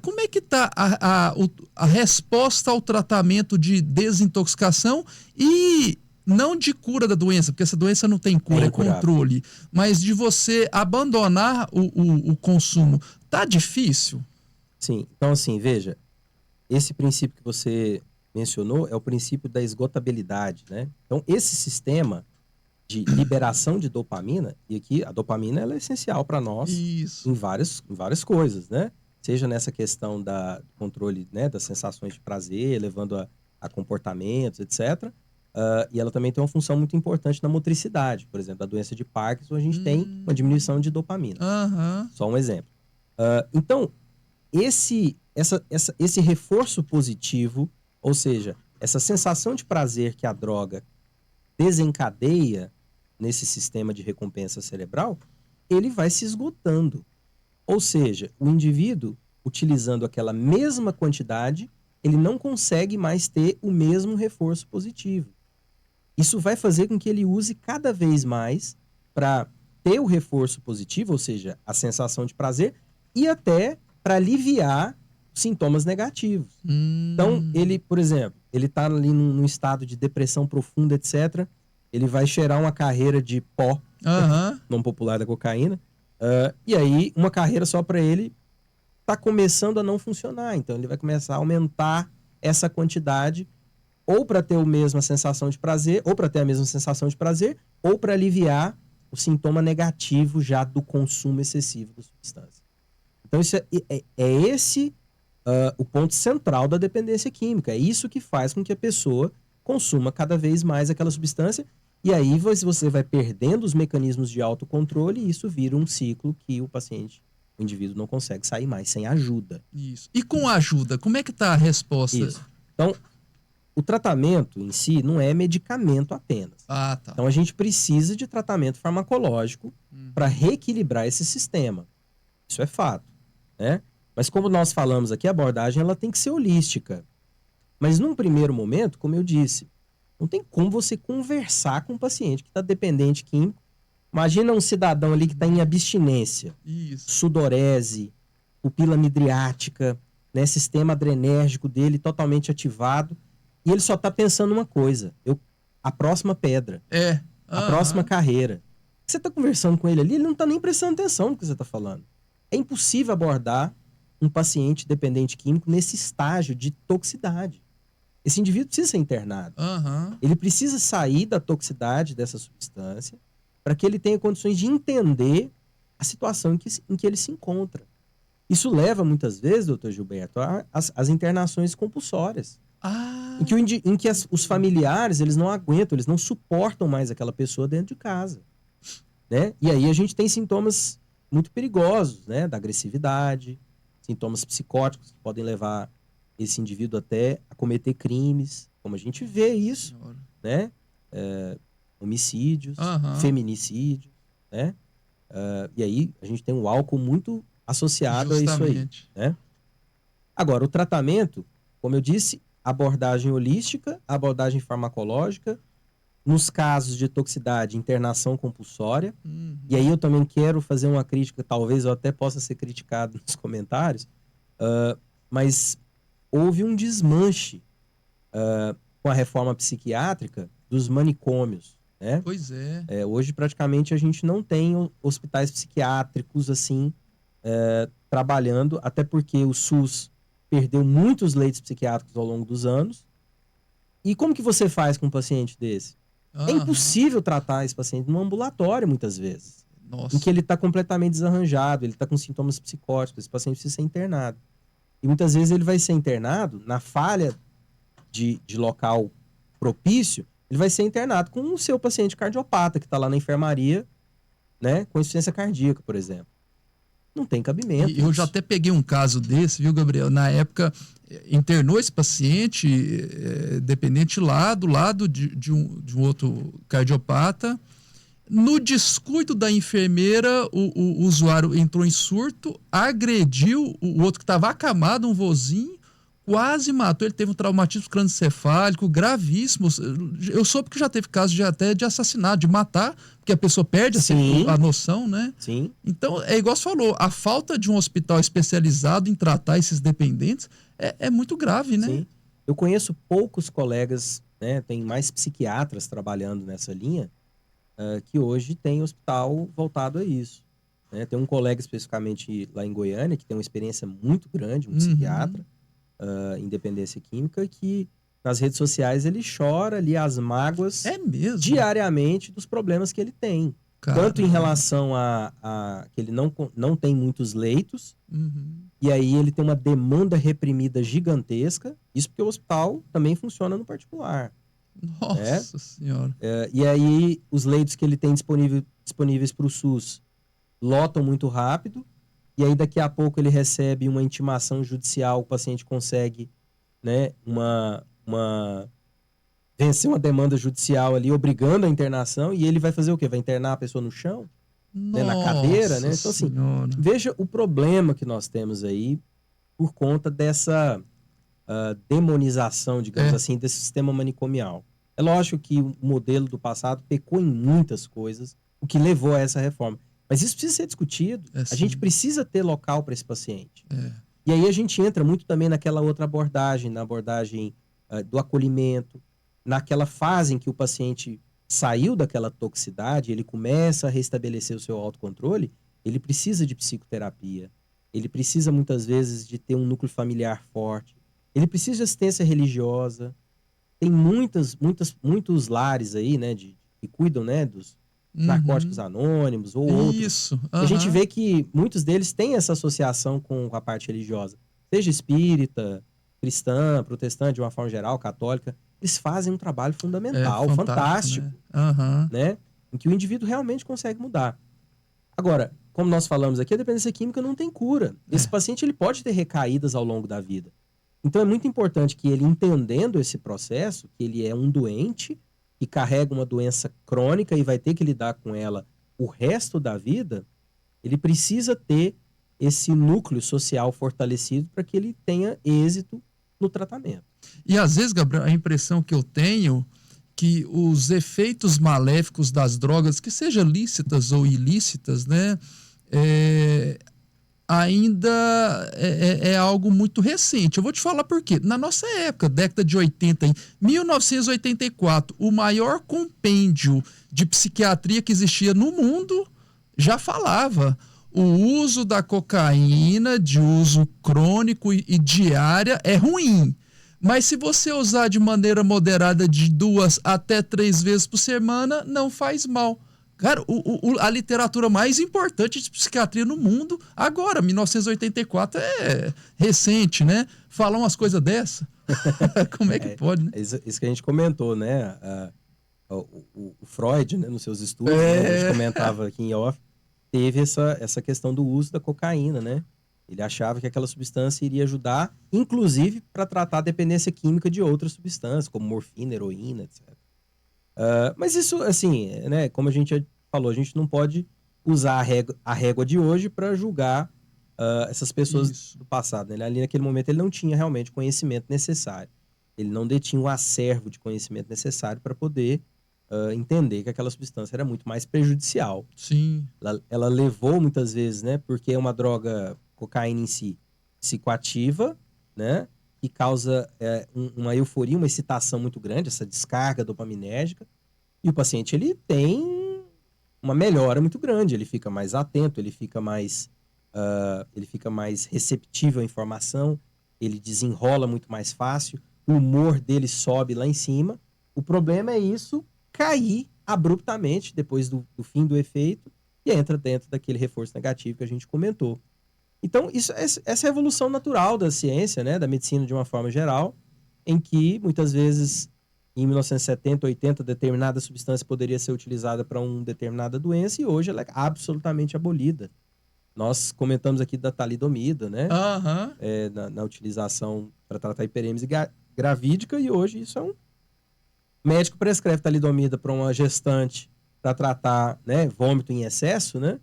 Como é que está a resposta ao tratamento de desintoxicação e não de cura da doença, porque essa doença não tem cura, é controle, mas de você abandonar o consumo. Tá difícil? Sim, então assim, veja, esse princípio que você mencionou é o princípio da esgotabilidade, né? Então, esse sistema de liberação de dopamina, e aqui a dopamina ela é essencial para nós em várias coisas, né? Seja nessa questão do controle, né, das sensações de prazer, levando a comportamentos, etc. E ela também tem uma função muito importante na motricidade. Por exemplo, a doença de Parkinson, a gente tem uma diminuição de dopamina. Só um exemplo. Então, esse reforço positivo, ou seja, essa sensação de prazer que a droga desencadeia nesse sistema de recompensa cerebral, ele vai se esgotando. Ou seja, o indivíduo, utilizando aquela mesma quantidade, ele não consegue mais ter o mesmo reforço positivo. Isso vai fazer com que ele use cada vez mais para ter o reforço positivo, ou seja, a sensação de prazer, e até para aliviar sintomas negativos. Então, ele, por exemplo, ele está ali num estado de depressão profunda, etc., ele vai cheirar uma carreira de pó, nome popular da cocaína, e aí uma carreira só para ele está começando a não funcionar. Então ele vai começar a aumentar essa quantidade, ou para ter a mesma sensação de prazer, ou para ter a mesma sensação de prazer, ou para aliviar o sintoma negativo já do consumo excessivo da substância. Então isso esse o ponto central da dependência química. É isso que faz com que a pessoa consuma cada vez mais aquela substância, e aí você vai perdendo os mecanismos de autocontrole, e isso vira um ciclo que o indivíduo não consegue sair mais sem ajuda. Isso. E com ajuda, como é que tá a resposta? Isso. Então, o tratamento em si não é medicamento apenas. Tá. Então a gente precisa de tratamento farmacológico para reequilibrar esse sistema. Isso é fato, né? Mas como nós falamos aqui, a abordagem ela tem que ser holística. Mas num primeiro momento, como eu disse, não tem como você conversar com um paciente que está dependente químico. Imagina um cidadão ali que está em abstinência, sudorese, pupila midriática, né, sistema adrenérgico dele totalmente ativado, e ele só está pensando uma coisa: a próxima pedra, a próxima carreira. Você está conversando com ele ali, ele não está nem prestando atenção no que você está falando. É impossível abordar um paciente dependente químico nesse estágio de toxicidade. Esse indivíduo precisa ser internado. Ele precisa sair da toxicidade dessa substância para que ele tenha condições de entender a situação em que ele se encontra. Isso leva, muitas vezes, doutor Gilberto, às internações compulsórias. Em que os familiares, eles não aguentam, eles não suportam mais aquela pessoa dentro de casa, né? E aí a gente tem sintomas muito perigosos, né? Da agressividade, sintomas psicóticos que podem levar esse indivíduo até a cometer crimes, como a gente vê isso, né? Homicídios, feminicídios, né? E aí a gente tem o álcool muito associado a isso aí, né? Agora, o tratamento, como eu disse, abordagem holística, abordagem farmacológica, nos casos de toxicidade, internação compulsória. E aí eu também quero fazer uma crítica, talvez eu até possa ser criticado nos comentários, mas houve um desmanche com a reforma psiquiátrica dos manicômios, né? Pois é. Hoje praticamente a gente não tem hospitais psiquiátricos assim trabalhando, até porque o SUS perdeu muitos leitos psiquiátricos ao longo dos anos. E como que você faz com um paciente desse? É impossível tratar esse paciente no ambulatório, muitas vezes. Nossa. Em que ele está completamente desarranjado, ele está com sintomas psicóticos, esse paciente precisa ser internado. E muitas vezes ele vai ser internado na falha de local propício, ele vai ser internado com o seu paciente cardiopata, que está lá na enfermaria, né, com insuficiência cardíaca, por exemplo. Não tem cabimento. Eu já até peguei um caso desse, viu, Gabriel? Na época, internou esse paciente dependente lá do lado de um outro cardiopata. No descuido da enfermeira, o usuário entrou em surto, agrediu o outro que estava acamado, um vozinho, quase matou. Ele teve um traumatismo crânioencefálico gravíssimo. Eu soube que já teve caso até de assassinato, de matar, porque a pessoa perde a noção, né? Sim. Então, é igual você falou, a falta de um hospital especializado em tratar esses dependentes é muito grave, né? Sim. Eu conheço poucos colegas né? Tem mais psiquiatras trabalhando nessa linha, que hoje tem hospital voltado a isso, né? Tem um colega especificamente lá em Goiânia, que tem uma experiência muito grande, um psiquiatra, em dependência química, que nas redes sociais ele chora ali as mágoas diariamente dos problemas que ele tem. Caramba. Tanto em relação a que ele não tem muitos leitos, e aí ele tem uma demanda reprimida gigantesca, isso porque o hospital também funciona no particular. Nossa Senhora. E aí os leitos que ele tem disponíveis para o SUS lotam muito rápido, e aí daqui a pouco ele recebe uma intimação judicial, o paciente consegue, né, vencer uma demanda judicial ali, obrigando a internação, e ele vai fazer o quê? Vai internar a pessoa no chão? Né, na cadeira, né? Então, assim, veja o problema que nós temos aí por conta dessa demonização, digamos assim, desse sistema manicomial. É lógico que o modelo do passado pecou em muitas coisas, o que levou a essa reforma. Mas isso precisa ser discutido. A gente precisa ter local para esse paciente. E aí a gente entra muito também naquela outra abordagem, na abordagem do acolhimento, naquela fase em que o paciente saiu daquela toxicidade, ele começa a restabelecer o seu autocontrole, ele precisa de psicoterapia, ele precisa muitas vezes de ter um núcleo familiar forte, ele precisa de assistência religiosa. Tem muitos lares aí, né, que cuidam, né, dos narcóticos anônimos ou outros. A gente vê que muitos deles têm essa associação com a parte religiosa, seja espírita, cristã, protestante, de uma forma geral, católica. Eles fazem um trabalho fundamental, fantástico, né? Em que o indivíduo realmente consegue mudar. Agora, como nós falamos aqui, a dependência química não tem cura. Esse paciente ele pode ter recaídas ao longo da vida. Então é muito importante que ele, entendendo esse processo, que ele é um doente e carrega uma doença crônica e vai ter que lidar com ela o resto da vida, ele precisa ter esse núcleo social fortalecido para que ele tenha êxito no tratamento. E às vezes, Gabriel, a impressão que eu tenho que os efeitos maléficos das drogas, que sejam lícitas ou ilícitas, né, ainda é algo muito recente. Eu vou te falar por quê. Na nossa época, década de 80, em 1984, o maior compêndio de psiquiatria que existia no mundo já falava: o uso da cocaína de uso crônico e diária é ruim. Mas se você usar de maneira moderada de 2 até 3 vezes por semana, não faz mal. Cara, a literatura mais importante de psiquiatria no mundo, agora, 1984, é recente, né? Falar umas coisas dessa. Como é que pode, né? Isso que a gente comentou, né? O Freud, né, nos seus estudos, né, a gente comentava aqui em off, teve essa questão do uso da cocaína, né? Ele achava que aquela substância iria ajudar, inclusive, para tratar a dependência química de outras substâncias, como morfina, heroína, etc. Mas isso, assim, né, como a gente já falou, a gente não pode usar a régua de hoje para julgar essas pessoas do passado. Né? Ali, naquele momento, ele não tinha realmente o conhecimento necessário. Ele não detinha o acervo de conhecimento necessário para poder entender que aquela substância era muito mais prejudicial. Sim. Ela levou, muitas vezes, né, porque é uma droga, cocaína em si, psicoativa, né, que causa uma euforia, uma excitação muito grande, essa descarga dopaminérgica, e o paciente ele tem uma melhora muito grande, ele fica mais atento, ele fica mais receptível à informação, ele desenrola muito mais fácil, o humor dele sobe lá em cima. O problema é isso cair abruptamente depois do fim do efeito e entra dentro daquele reforço negativo que a gente comentou. Então, essa é a evolução natural da ciência, né, da medicina de uma forma geral, em que, muitas vezes, em 1970, 80, determinada substância poderia ser utilizada para uma determinada doença e hoje ela é absolutamente abolida. Nós comentamos aqui da talidomida, né, na utilização para tratar hiperêmese gravídica, e hoje isso é um médico prescreve talidomida para uma gestante para tratar, né, vômito em excesso, né,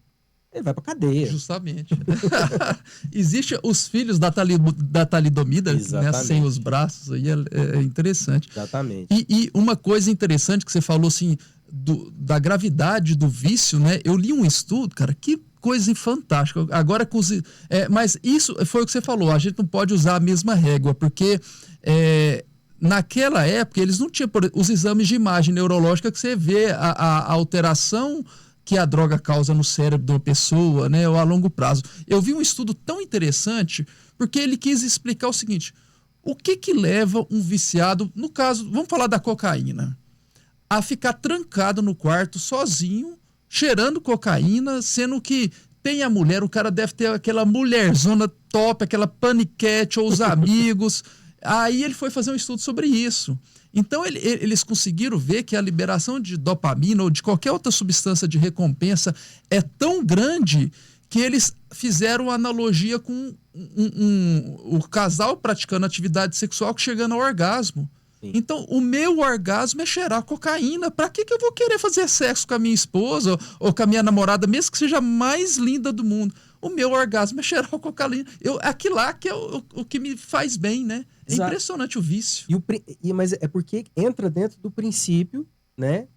ele vai pra cadeia. Justamente. Existe os filhos da talidomida, né, sem os braços, aí é interessante. Exatamente. E uma coisa interessante que você falou, assim, da gravidade do vício, né? Eu li um estudo, cara, que coisa fantástica. Agora, mas isso foi o que você falou, a gente não pode usar a mesma régua, porque naquela época, eles não tinham os exames de imagem neurológica que você vê a alteração que a droga causa no cérebro de uma pessoa, né, ou a longo prazo. Eu vi um estudo tão interessante porque ele quis explicar o seguinte: o que leva um viciado, no caso, vamos falar da cocaína, a ficar trancado no quarto sozinho, cheirando cocaína, sendo que tem a mulher, o cara deve ter aquela mulherzona top, aquela paniquete, ou os amigos. Aí ele foi fazer um estudo sobre isso. Então eles conseguiram ver que a liberação de dopamina ou de qualquer outra substância de recompensa é tão grande que eles fizeram uma analogia com o casal praticando atividade sexual chegando ao orgasmo. Sim. Então, o meu orgasmo é cheirar cocaína. Pra que eu vou querer fazer sexo com a minha esposa ou com a minha namorada, mesmo que seja a mais linda do mundo? O meu orgasmo é cheirar cocaína. Aquilo lá que é o que me faz bem, né? É Exato. Impressionante o vício. Mas é porque entra dentro do princípio, né,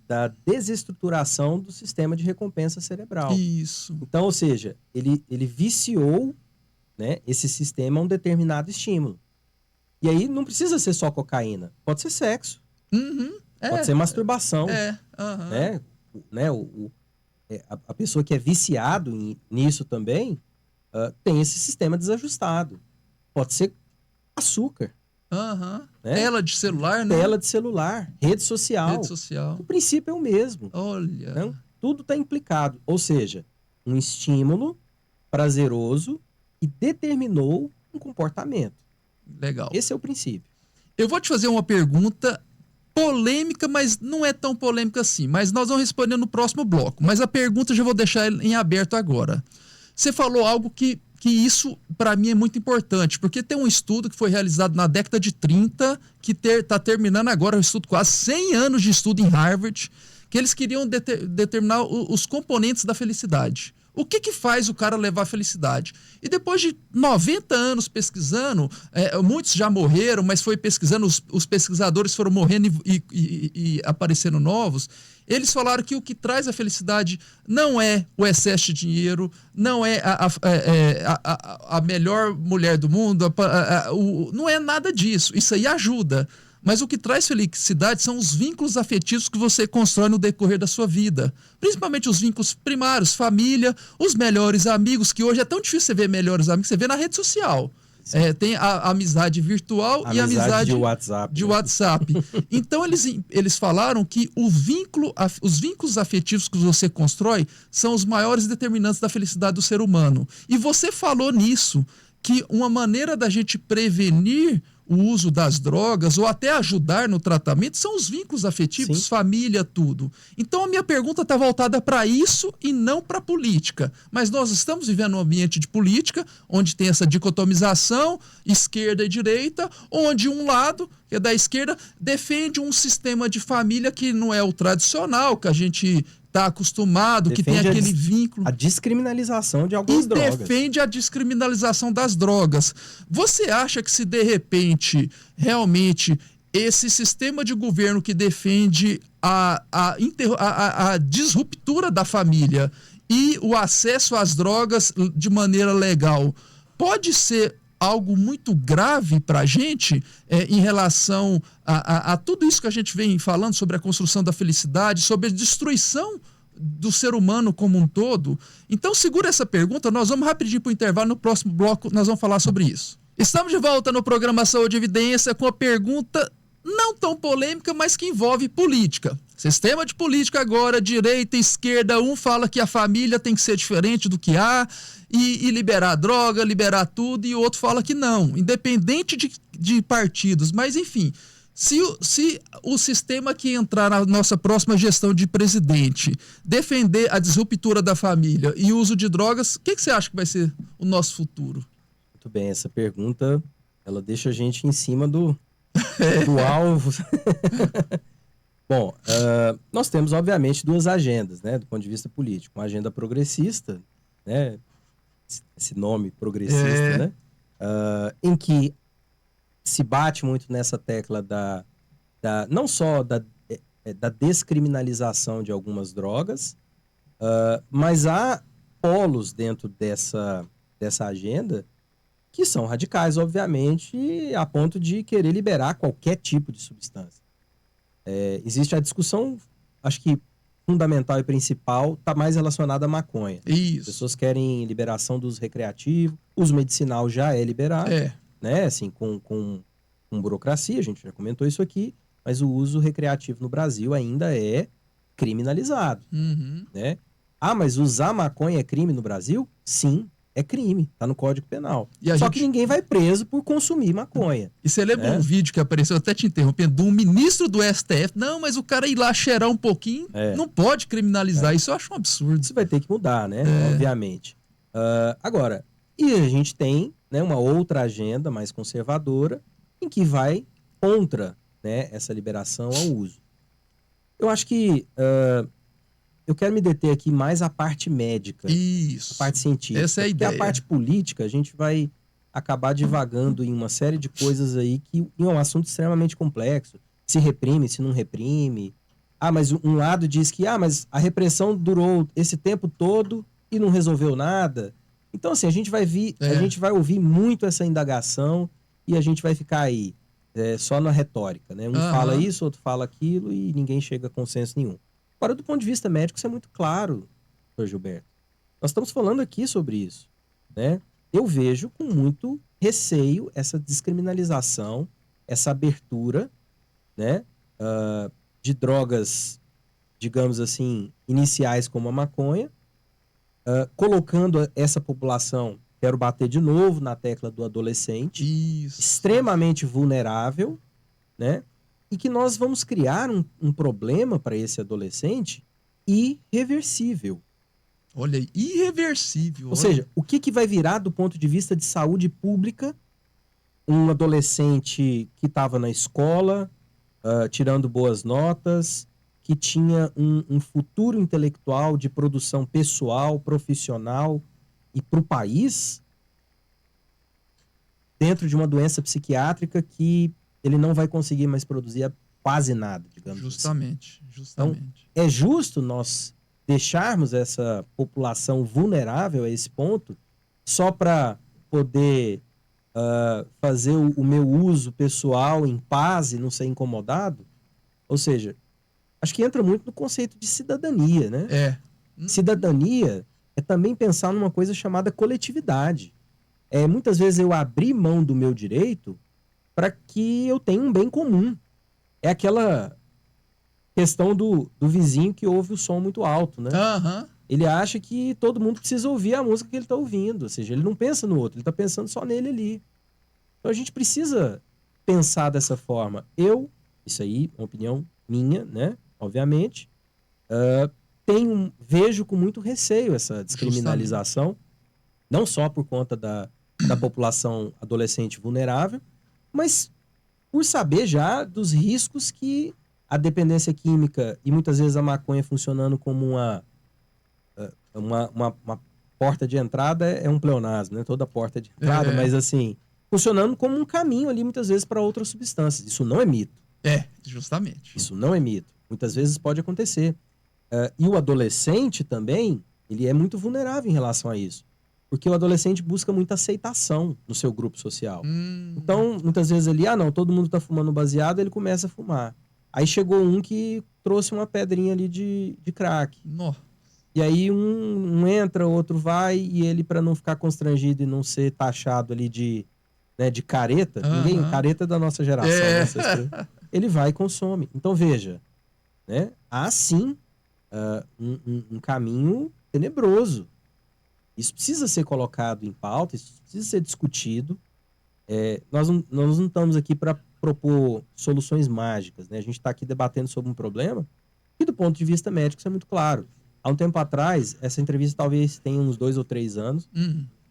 da desestruturação do sistema de recompensa cerebral. Isso. Então, ou seja, ele viciou, né, esse sistema a um determinado estímulo. E aí não precisa ser só cocaína. Pode ser sexo. Uhum, pode ser masturbação. Né? A pessoa que é viciado nisso também tem esse sistema desajustado. Pode ser açúcar. Né? Tela de celular, né? Tela de celular. Rede social. O princípio é o mesmo. Olha. Então, tudo está implicado. Ou seja, um estímulo prazeroso que determinou um comportamento. Legal. Esse é o princípio. Eu vou te fazer uma pergunta polêmica, mas não é tão polêmica assim. Mas nós vamos responder no próximo bloco. Mas a pergunta eu já vou deixar em aberto agora. Você falou algo que isso, para mim, é muito importante. Porque tem um estudo que foi realizado na década de 30, que está terminando agora, um estudo quase 100 anos de estudo em Harvard, que eles queriam determinar os componentes da felicidade. O que faz o cara levar a felicidade? E depois de 90 anos pesquisando, muitos já morreram, mas foi pesquisando, os pesquisadores foram morrendo e aparecendo novos. Eles falaram que o que traz a felicidade não é o excesso de dinheiro, não é a melhor mulher do mundo, não é nada disso. Isso aí ajuda. Mas o que traz felicidade são os vínculos afetivos que você constrói no decorrer da sua vida. Principalmente os vínculos primários, família, os melhores amigos, que hoje é tão difícil você ver melhores amigos, você vê na rede social. Tem a amizade virtual e a amizade de WhatsApp. Então, eles falaram que os vínculos afetivos que você constrói são os maiores determinantes da felicidade do ser humano. E você falou nisso, que uma maneira da gente prevenir o uso das drogas ou até ajudar no tratamento são os vínculos afetivos, Sim. família, tudo. Então a minha pergunta está voltada para isso e não para política. Mas nós estamos vivendo um ambiente de política onde tem essa dicotomização, esquerda e direita, onde um lado, que é da esquerda, defende um sistema de família que não é o tradicional, que a gente está acostumado, defende que tem aquele vínculo. A descriminalização de algumas drogas. E defende a descriminalização das drogas. Você acha que se de repente, realmente, esse sistema de governo que defende a disruptura da família e o acesso às drogas de maneira legal, pode ser algo muito grave para a gente em relação a tudo isso que a gente vem falando sobre a construção da felicidade, sobre a destruição do ser humano como um todo? Então segura essa pergunta, nós vamos rapidinho para o intervalo, no próximo bloco nós vamos falar sobre isso. Estamos de volta no programa Saúde e Evidência com a pergunta não tão polêmica, mas que envolve política. Sistema de política agora, direita e esquerda, um fala que a família tem que ser diferente do que há e liberar droga, liberar tudo, e o outro fala que não, independente de partidos. Mas, enfim, se o sistema que entrar na nossa próxima gestão de presidente defender a disruptura da família e o uso de drogas, o que você acha que vai ser o nosso futuro? Muito bem, essa pergunta, ela deixa a gente em cima do alvo. Bom, nós temos, obviamente, duas agendas, né, do ponto de vista político. Uma agenda progressista, né, esse nome progressista, né, em que se bate muito nessa tecla não só da descriminalização de algumas drogas, mas há polos dentro dessa agenda que são radicais, obviamente, a ponto de querer liberar qualquer tipo de substância. Existe a discussão, acho que fundamental e principal, está mais relacionada à maconha. Isso. As pessoas querem liberação do uso recreativo, uso medicinal já é liberado, né? Assim, com burocracia, a gente já comentou isso aqui, mas o uso recreativo no Brasil ainda é criminalizado, né? Ah, mas usar maconha é crime no Brasil? Sim, é crime, tá no Código Penal. Só que ninguém vai preso por consumir maconha. E você lembra um vídeo que apareceu, até te interrompendo, de um ministro do STF? Não, mas o cara ir lá cheirar um pouquinho, não pode criminalizar. Isso eu acho um absurdo. Isso vai ter que mudar, né? Obviamente. Agora, e a gente tem, né, uma outra agenda mais conservadora em que vai contra, né, essa liberação ao uso. Eu acho que eu quero me deter aqui mais a parte médica, Isso. a parte científica. Essa é a ideia. Porque a parte política, a gente vai acabar divagando em uma série de coisas aí que é um assunto extremamente complexo. Se reprime, se não reprime. Ah, mas um lado diz que mas a repressão durou esse tempo todo e não resolveu nada. Então, assim, a gente vai ouvir muito essa indagação e a gente vai ficar aí só na retórica, né? Um fala isso, outro fala aquilo e ninguém chega a consenso nenhum. Agora, do ponto de vista médico, isso é muito claro, doutor Gilberto. Nós estamos falando aqui sobre isso, né? Eu vejo com muito receio essa descriminalização, essa abertura, né? De drogas, digamos assim, iniciais como a maconha, colocando essa população, quero bater de novo na tecla do adolescente, extremamente vulnerável, né? E que nós vamos criar um problema para esse adolescente irreversível. Olha aí, irreversível. Ou seja, o que vai virar do ponto de vista de saúde pública um adolescente que estava na escola, tirando boas notas, que tinha um futuro intelectual de produção pessoal, profissional e para o país, dentro de uma doença psiquiátrica que ele não vai conseguir mais produzir quase nada, digamos justamente. Então, é justo nós deixarmos essa população vulnerável a esse ponto só para poder fazer o meu uso pessoal em paz e não ser incomodado? Ou seja, acho que entra muito no conceito de cidadania, né? Cidadania é também pensar numa coisa chamada coletividade. Muitas vezes eu abrir mão do meu direito para que eu tenha um bem comum. É aquela questão do vizinho que ouve o som muito alto, né? Ele acha que todo mundo precisa ouvir a música que ele está ouvindo. Ou seja, ele não pensa no outro, ele está pensando só nele ali. Então a gente precisa pensar dessa forma. Isso aí, uma opinião minha, né? Obviamente, vejo com muito receio essa descriminalização, não só por conta da população adolescente vulnerável, mas por saber já dos riscos que a dependência química e muitas vezes a maconha funcionando como uma porta de entrada é um pleonasmo, né? Toda porta de entrada, mas assim, funcionando como um caminho ali muitas vezes para outras substâncias. Isso não é mito. Justamente. Isso não é mito. Muitas vezes pode acontecer. E o adolescente também, ele é muito vulnerável em relação a isso. Porque o adolescente busca muita aceitação no seu grupo social. Então, muitas vezes ele, todo mundo tá fumando baseado, ele começa a fumar. Aí chegou um que trouxe uma pedrinha ali de crack. E aí um entra, o outro vai, e ele, para não ficar constrangido e não ser taxado ali de careta, careta é da nossa geração, ele vai e consome. Então, veja, né? Há sim um caminho tenebroso. Isso precisa ser colocado em pauta, isso precisa ser discutido. Nós não estamos aqui para propor soluções mágicas, né? A gente está aqui debatendo sobre um problema que, do ponto de vista médico, isso é muito claro. Há um tempo atrás, essa entrevista talvez tenha uns 2 ou 3 anos,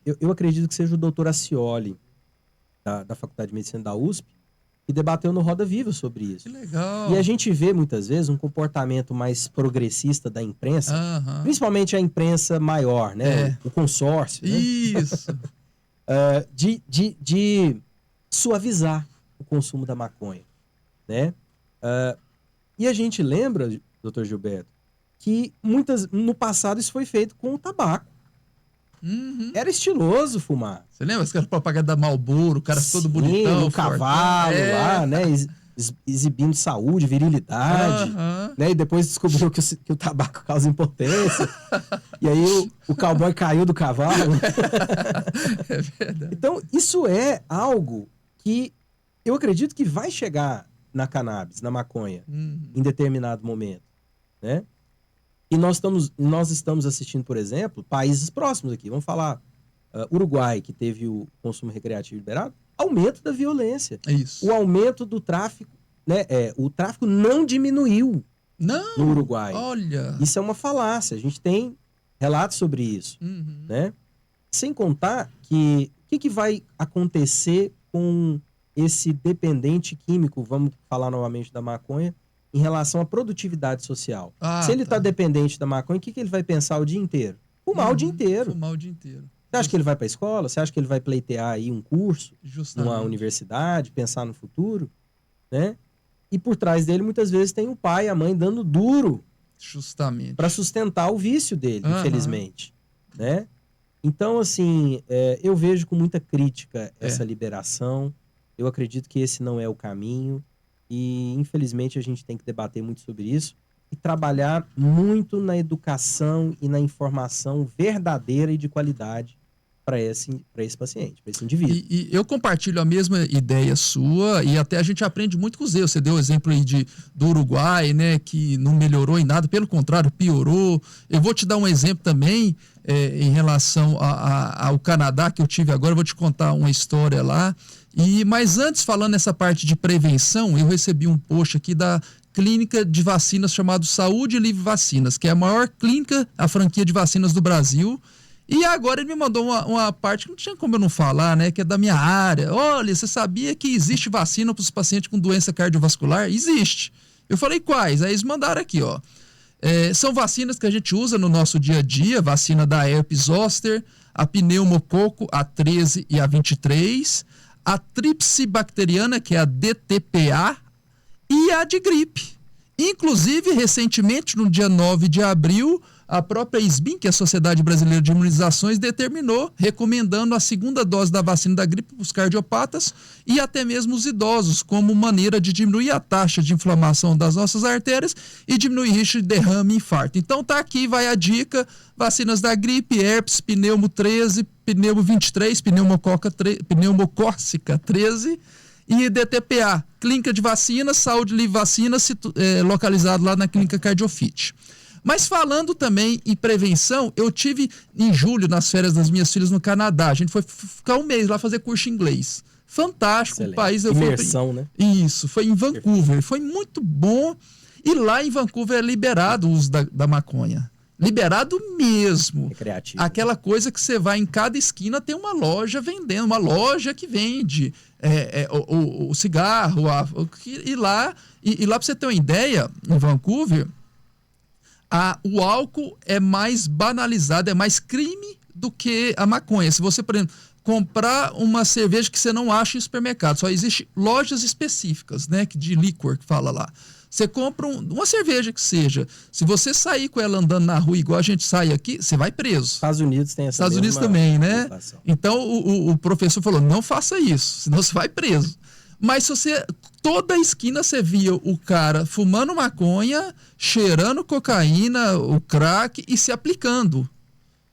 eu acredito que seja o doutor Acioli, da Faculdade de Medicina da USP, que debateu no Roda Viva sobre isso. Que legal! E a gente vê, muitas vezes, um comportamento mais progressista da imprensa, principalmente a imprensa maior, né? O consórcio. Isso! Né? De suavizar o consumo da maconha, né? E a gente lembra, doutor Gilberto, que no passado isso foi feito com o tabaco. Era estiloso fumar. Você lembra? Aquela propaganda da Marlboro, o cara todo bonitão. O cavalo lá, né? Exibindo saúde, virilidade. Né? E depois descobriu que o tabaco causa impotência. E aí o cowboy caiu do cavalo. É verdade. Então, isso é algo que eu acredito que vai chegar na cannabis, na maconha, em determinado momento, né? E nós estamos assistindo, por exemplo, países próximos aqui. Vamos falar Uruguai, que teve o consumo recreativo liberado. Aumento da violência. Isso. O aumento do tráfico, né? O tráfico não diminuiu no Uruguai. Olha. Isso é uma falácia. A gente tem relatos sobre isso, né? Sem contar que o que vai acontecer com esse dependente químico, vamos falar novamente da maconha, em relação à produtividade social. Se ele está dependente da maconha, o que ele vai pensar o dia inteiro? Fumar o dia inteiro. Fumar o dia inteiro. Você acha que ele vai para a escola? Você acha que ele vai pleitear aí um curso numa universidade, pensar no futuro? Né? E por trás dele, muitas vezes, tem o pai e a mãe dando duro para sustentar o vício dele, infelizmente. Né? Então, assim, eu vejo com muita crítica essa liberação. Eu acredito que esse não é o caminho. E, infelizmente, a gente tem que debater muito sobre isso e trabalhar muito na educação e na informação verdadeira e de qualidade para esse paciente, para esse indivíduo. E eu compartilho a mesma ideia sua e até a gente aprende muito com os erros. Você deu o exemplo aí do Uruguai, né, que não melhorou em nada, pelo contrário, piorou. Eu vou te dar um exemplo também em relação ao Canadá, que eu tive agora. Eu vou te contar uma história lá. Mas antes, falando nessa parte de prevenção, eu recebi um post aqui da clínica de vacinas chamado Saúde Livre Vacinas, que é a maior clínica, a franquia de vacinas do Brasil. E agora ele me mandou uma parte que não tinha como eu não falar, né? Que é da minha área. Olha, você sabia que existe vacina para os pacientes com doença cardiovascular? Existe. Eu falei, quais? Aí eles mandaram aqui, ó. São vacinas que a gente usa no nosso dia a dia, vacina da herpes zoster, a pneumococo, a 13 e a 23, a tríplice bacteriana, que é a DTPA, e a de gripe. Inclusive, recentemente, no dia 9 de abril, a própria SBIM, que é a Sociedade Brasileira de Imunizações, determinou, recomendando a segunda dose da vacina da gripe para os cardiopatas e até mesmo os idosos, como maneira de diminuir a taxa de inflamação das nossas artérias e diminuir o risco de derrame e infarto. Então tá aqui, vai a dica, vacinas da gripe, herpes, pneumo 13, pneumo 23, pneumocócica 13 e DTPA, Clínica de Vacinas, Saúde Livre Vacinas, localizado lá na Clínica Cardiofit. Mas falando também em prevenção, eu tive em julho, nas férias das minhas filhas no Canadá. A gente foi ficar um mês lá fazer curso de inglês. Fantástico, o país. Imersão, né? Isso, foi em Vancouver. Foi muito bom. E lá em Vancouver é liberado o uso da maconha. Liberado mesmo. Recreativo. Aquela coisa que você vai em cada esquina, tem uma loja vendendo, uma loja que vende o cigarro. E lá para você ter uma ideia, em Vancouver, o álcool é mais banalizado, é mais crime do que a maconha. Se você, por exemplo, comprar uma cerveja que você não acha em supermercado, só existe lojas específicas, né, de licor, que fala lá. Você compra uma cerveja que seja, se você sair com ela andando na rua igual a gente sai aqui, você vai preso. Estados Unidos tem essa Estados Unidos também, né? Então o professor falou, não faça isso, senão você vai preso. Mas se você, toda esquina você via o cara fumando maconha, cheirando cocaína, o crack e se aplicando.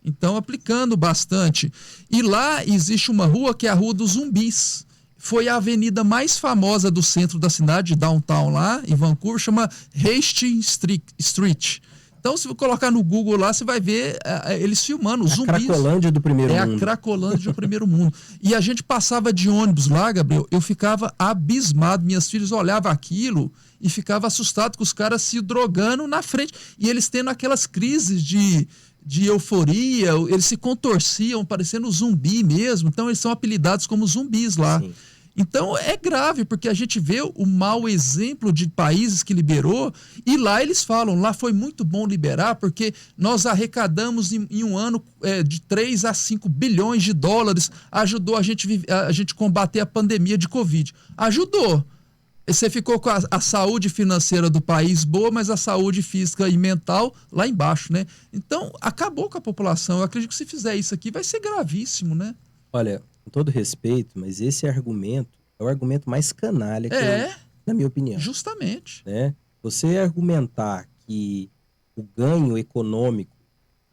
Então, aplicando bastante. E lá existe uma rua que é a Rua dos Zumbis. Foi a avenida mais famosa do centro da cidade, downtown lá, em Vancouver, chama Hastings Street. Então, se você colocar no Google lá, você vai ver eles filmando os zumbis. A Cracolândia do primeiro mundo. É a Cracolândia do primeiro mundo. E a gente passava de ônibus lá, Gabriel, eu ficava abismado. Minhas filhas olhavam aquilo e ficavam assustados com os caras se drogando na frente. E eles tendo aquelas crises de euforia, eles se contorciam, parecendo zumbi mesmo. Então, eles são apelidados como zumbis lá. Sim. Então é grave, porque a gente vê o mau exemplo de países que liberou, e lá eles falam, lá foi muito bom liberar, porque nós arrecadamos em um ano de 3 a 5 bilhões de dólares, ajudou a gente combater a pandemia de Covid. Ajudou, Você ficou com a saúde financeira do país boa, mas a saúde física e mental lá embaixo, né? Então, acabou com a população. Eu acredito que se fizer isso aqui, vai ser gravíssimo, né? Olha, com todo respeito, mas esse argumento é o argumento mais canalha, na minha opinião. Justamente. Né? Você argumentar que o ganho econômico,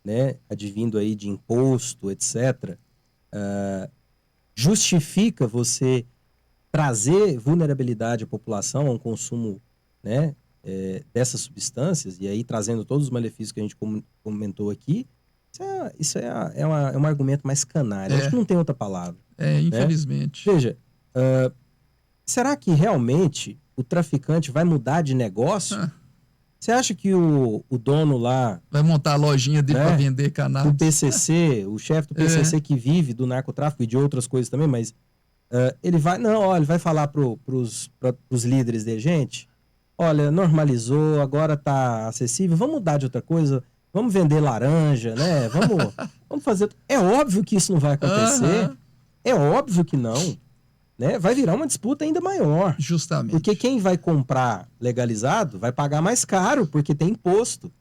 né, advindo aí de imposto, etc., justifica você trazer vulnerabilidade à população a um consumo, né, dessas substâncias, e aí trazendo todos os malefícios que a gente comentou aqui, isso é um argumento mais canalha. Acho que não tem outra palavra. Infelizmente. Né? Veja, será que realmente o traficante vai mudar de negócio? Você acha que o dono lá... vai montar a lojinha dele, né, para vender cannabis? O PCC, o chefe do PCC que vive do narcotráfico e de outras coisas também, mas ele vai falar pros líderes de gente, olha, normalizou, agora tá acessível, vamos mudar de outra coisa, vamos vender laranja, né? Vamos fazer... É óbvio que isso não vai acontecer. É óbvio que não. Né? Vai virar uma disputa ainda maior. Justamente. Porque quem vai comprar legalizado vai pagar mais caro, porque tem imposto.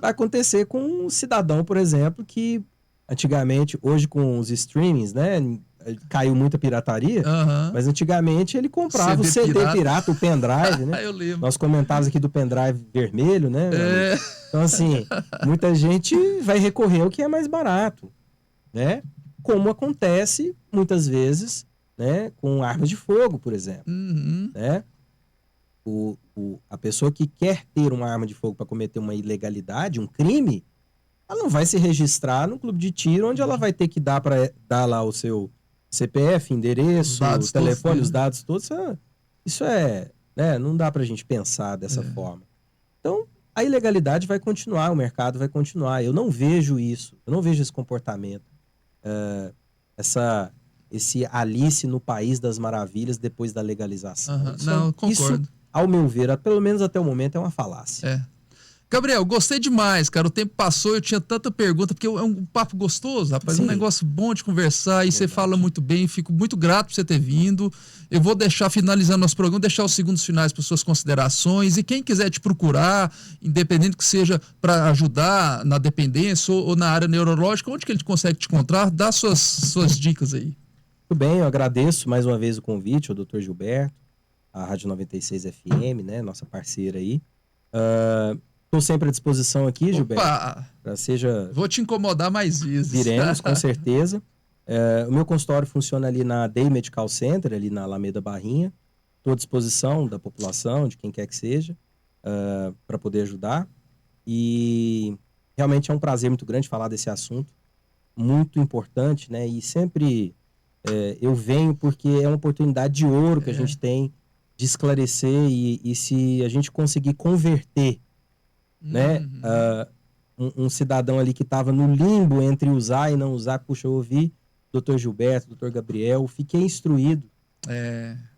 Vai acontecer com um cidadão, por exemplo, que antigamente, hoje com os streamings, né, caiu muita pirataria, mas antigamente ele comprava o CD pirata, o pendrive, né? Eu lembro. Nós comentávamos aqui do pendrive vermelho, né? Então, assim, muita gente vai recorrer ao que é mais barato, né? Como acontece, muitas vezes, né, com armas de fogo, por exemplo. Né? A pessoa que quer ter uma arma de fogo para cometer uma ilegalidade, um crime, ela não vai se registrar no clube de tiro, onde ela vai ter que dar lá o seu CPF, endereço, telefone, os dados todos. Isso né, não dá pra gente pensar dessa forma. Então, a ilegalidade vai continuar, o mercado vai continuar. Eu não vejo isso, eu não vejo esse comportamento. Esse Alice no País das Maravilhas depois da legalização. Concordo. Isso, ao meu ver, pelo menos até o momento, é uma falácia. Gabriel, gostei demais, cara. O tempo passou, eu tinha tanta pergunta, porque é um papo gostoso, rapaz. Sim. Um negócio bom de conversar e você fala muito bem. Fico muito grato por você ter vindo. Eu vou finalizando nosso programa, deixar os segundos finais para suas considerações. E quem quiser te procurar, independente que seja para ajudar na dependência ou na área neurológica, onde que ele consegue te encontrar? Dá suas dicas aí. Tudo bem, eu agradeço mais uma vez o convite ao Dr. Gilberto, a Rádio 96 FM, né, nossa parceira aí. Estou sempre à disposição aqui, Gilberto. Vou te incomodar mais vezes. Viremos, com certeza. O meu consultório funciona ali na Day Medical Center, ali na Alameda Barrinha. Estou à disposição da população, de quem quer que seja, para poder ajudar. E realmente é um prazer muito grande falar desse assunto, muito importante, né? E sempre... eu venho porque é uma oportunidade de ouro que a gente tem de esclarecer e se a gente conseguir converter, né, um cidadão ali que estava no limbo entre usar e não usar. Puxa, eu ouvi Dr. Gilberto, Dr. Gabriel, fiquei instruído.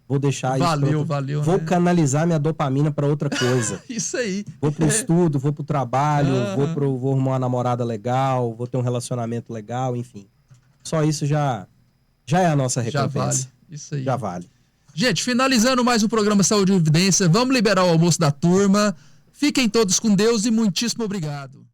Vou deixar valeu, vou canalizar minha dopamina para outra coisa. Isso aí. Vou pro estudo, vou pro trabalho, vou arrumar uma namorada legal, vou ter um relacionamento legal, enfim. Só isso já é a nossa recompensa. Já vale. Isso aí. Já vale. Gente, finalizando mais um programa Saúde e Evidência, vamos liberar o almoço da turma. Fiquem todos com Deus e muitíssimo obrigado.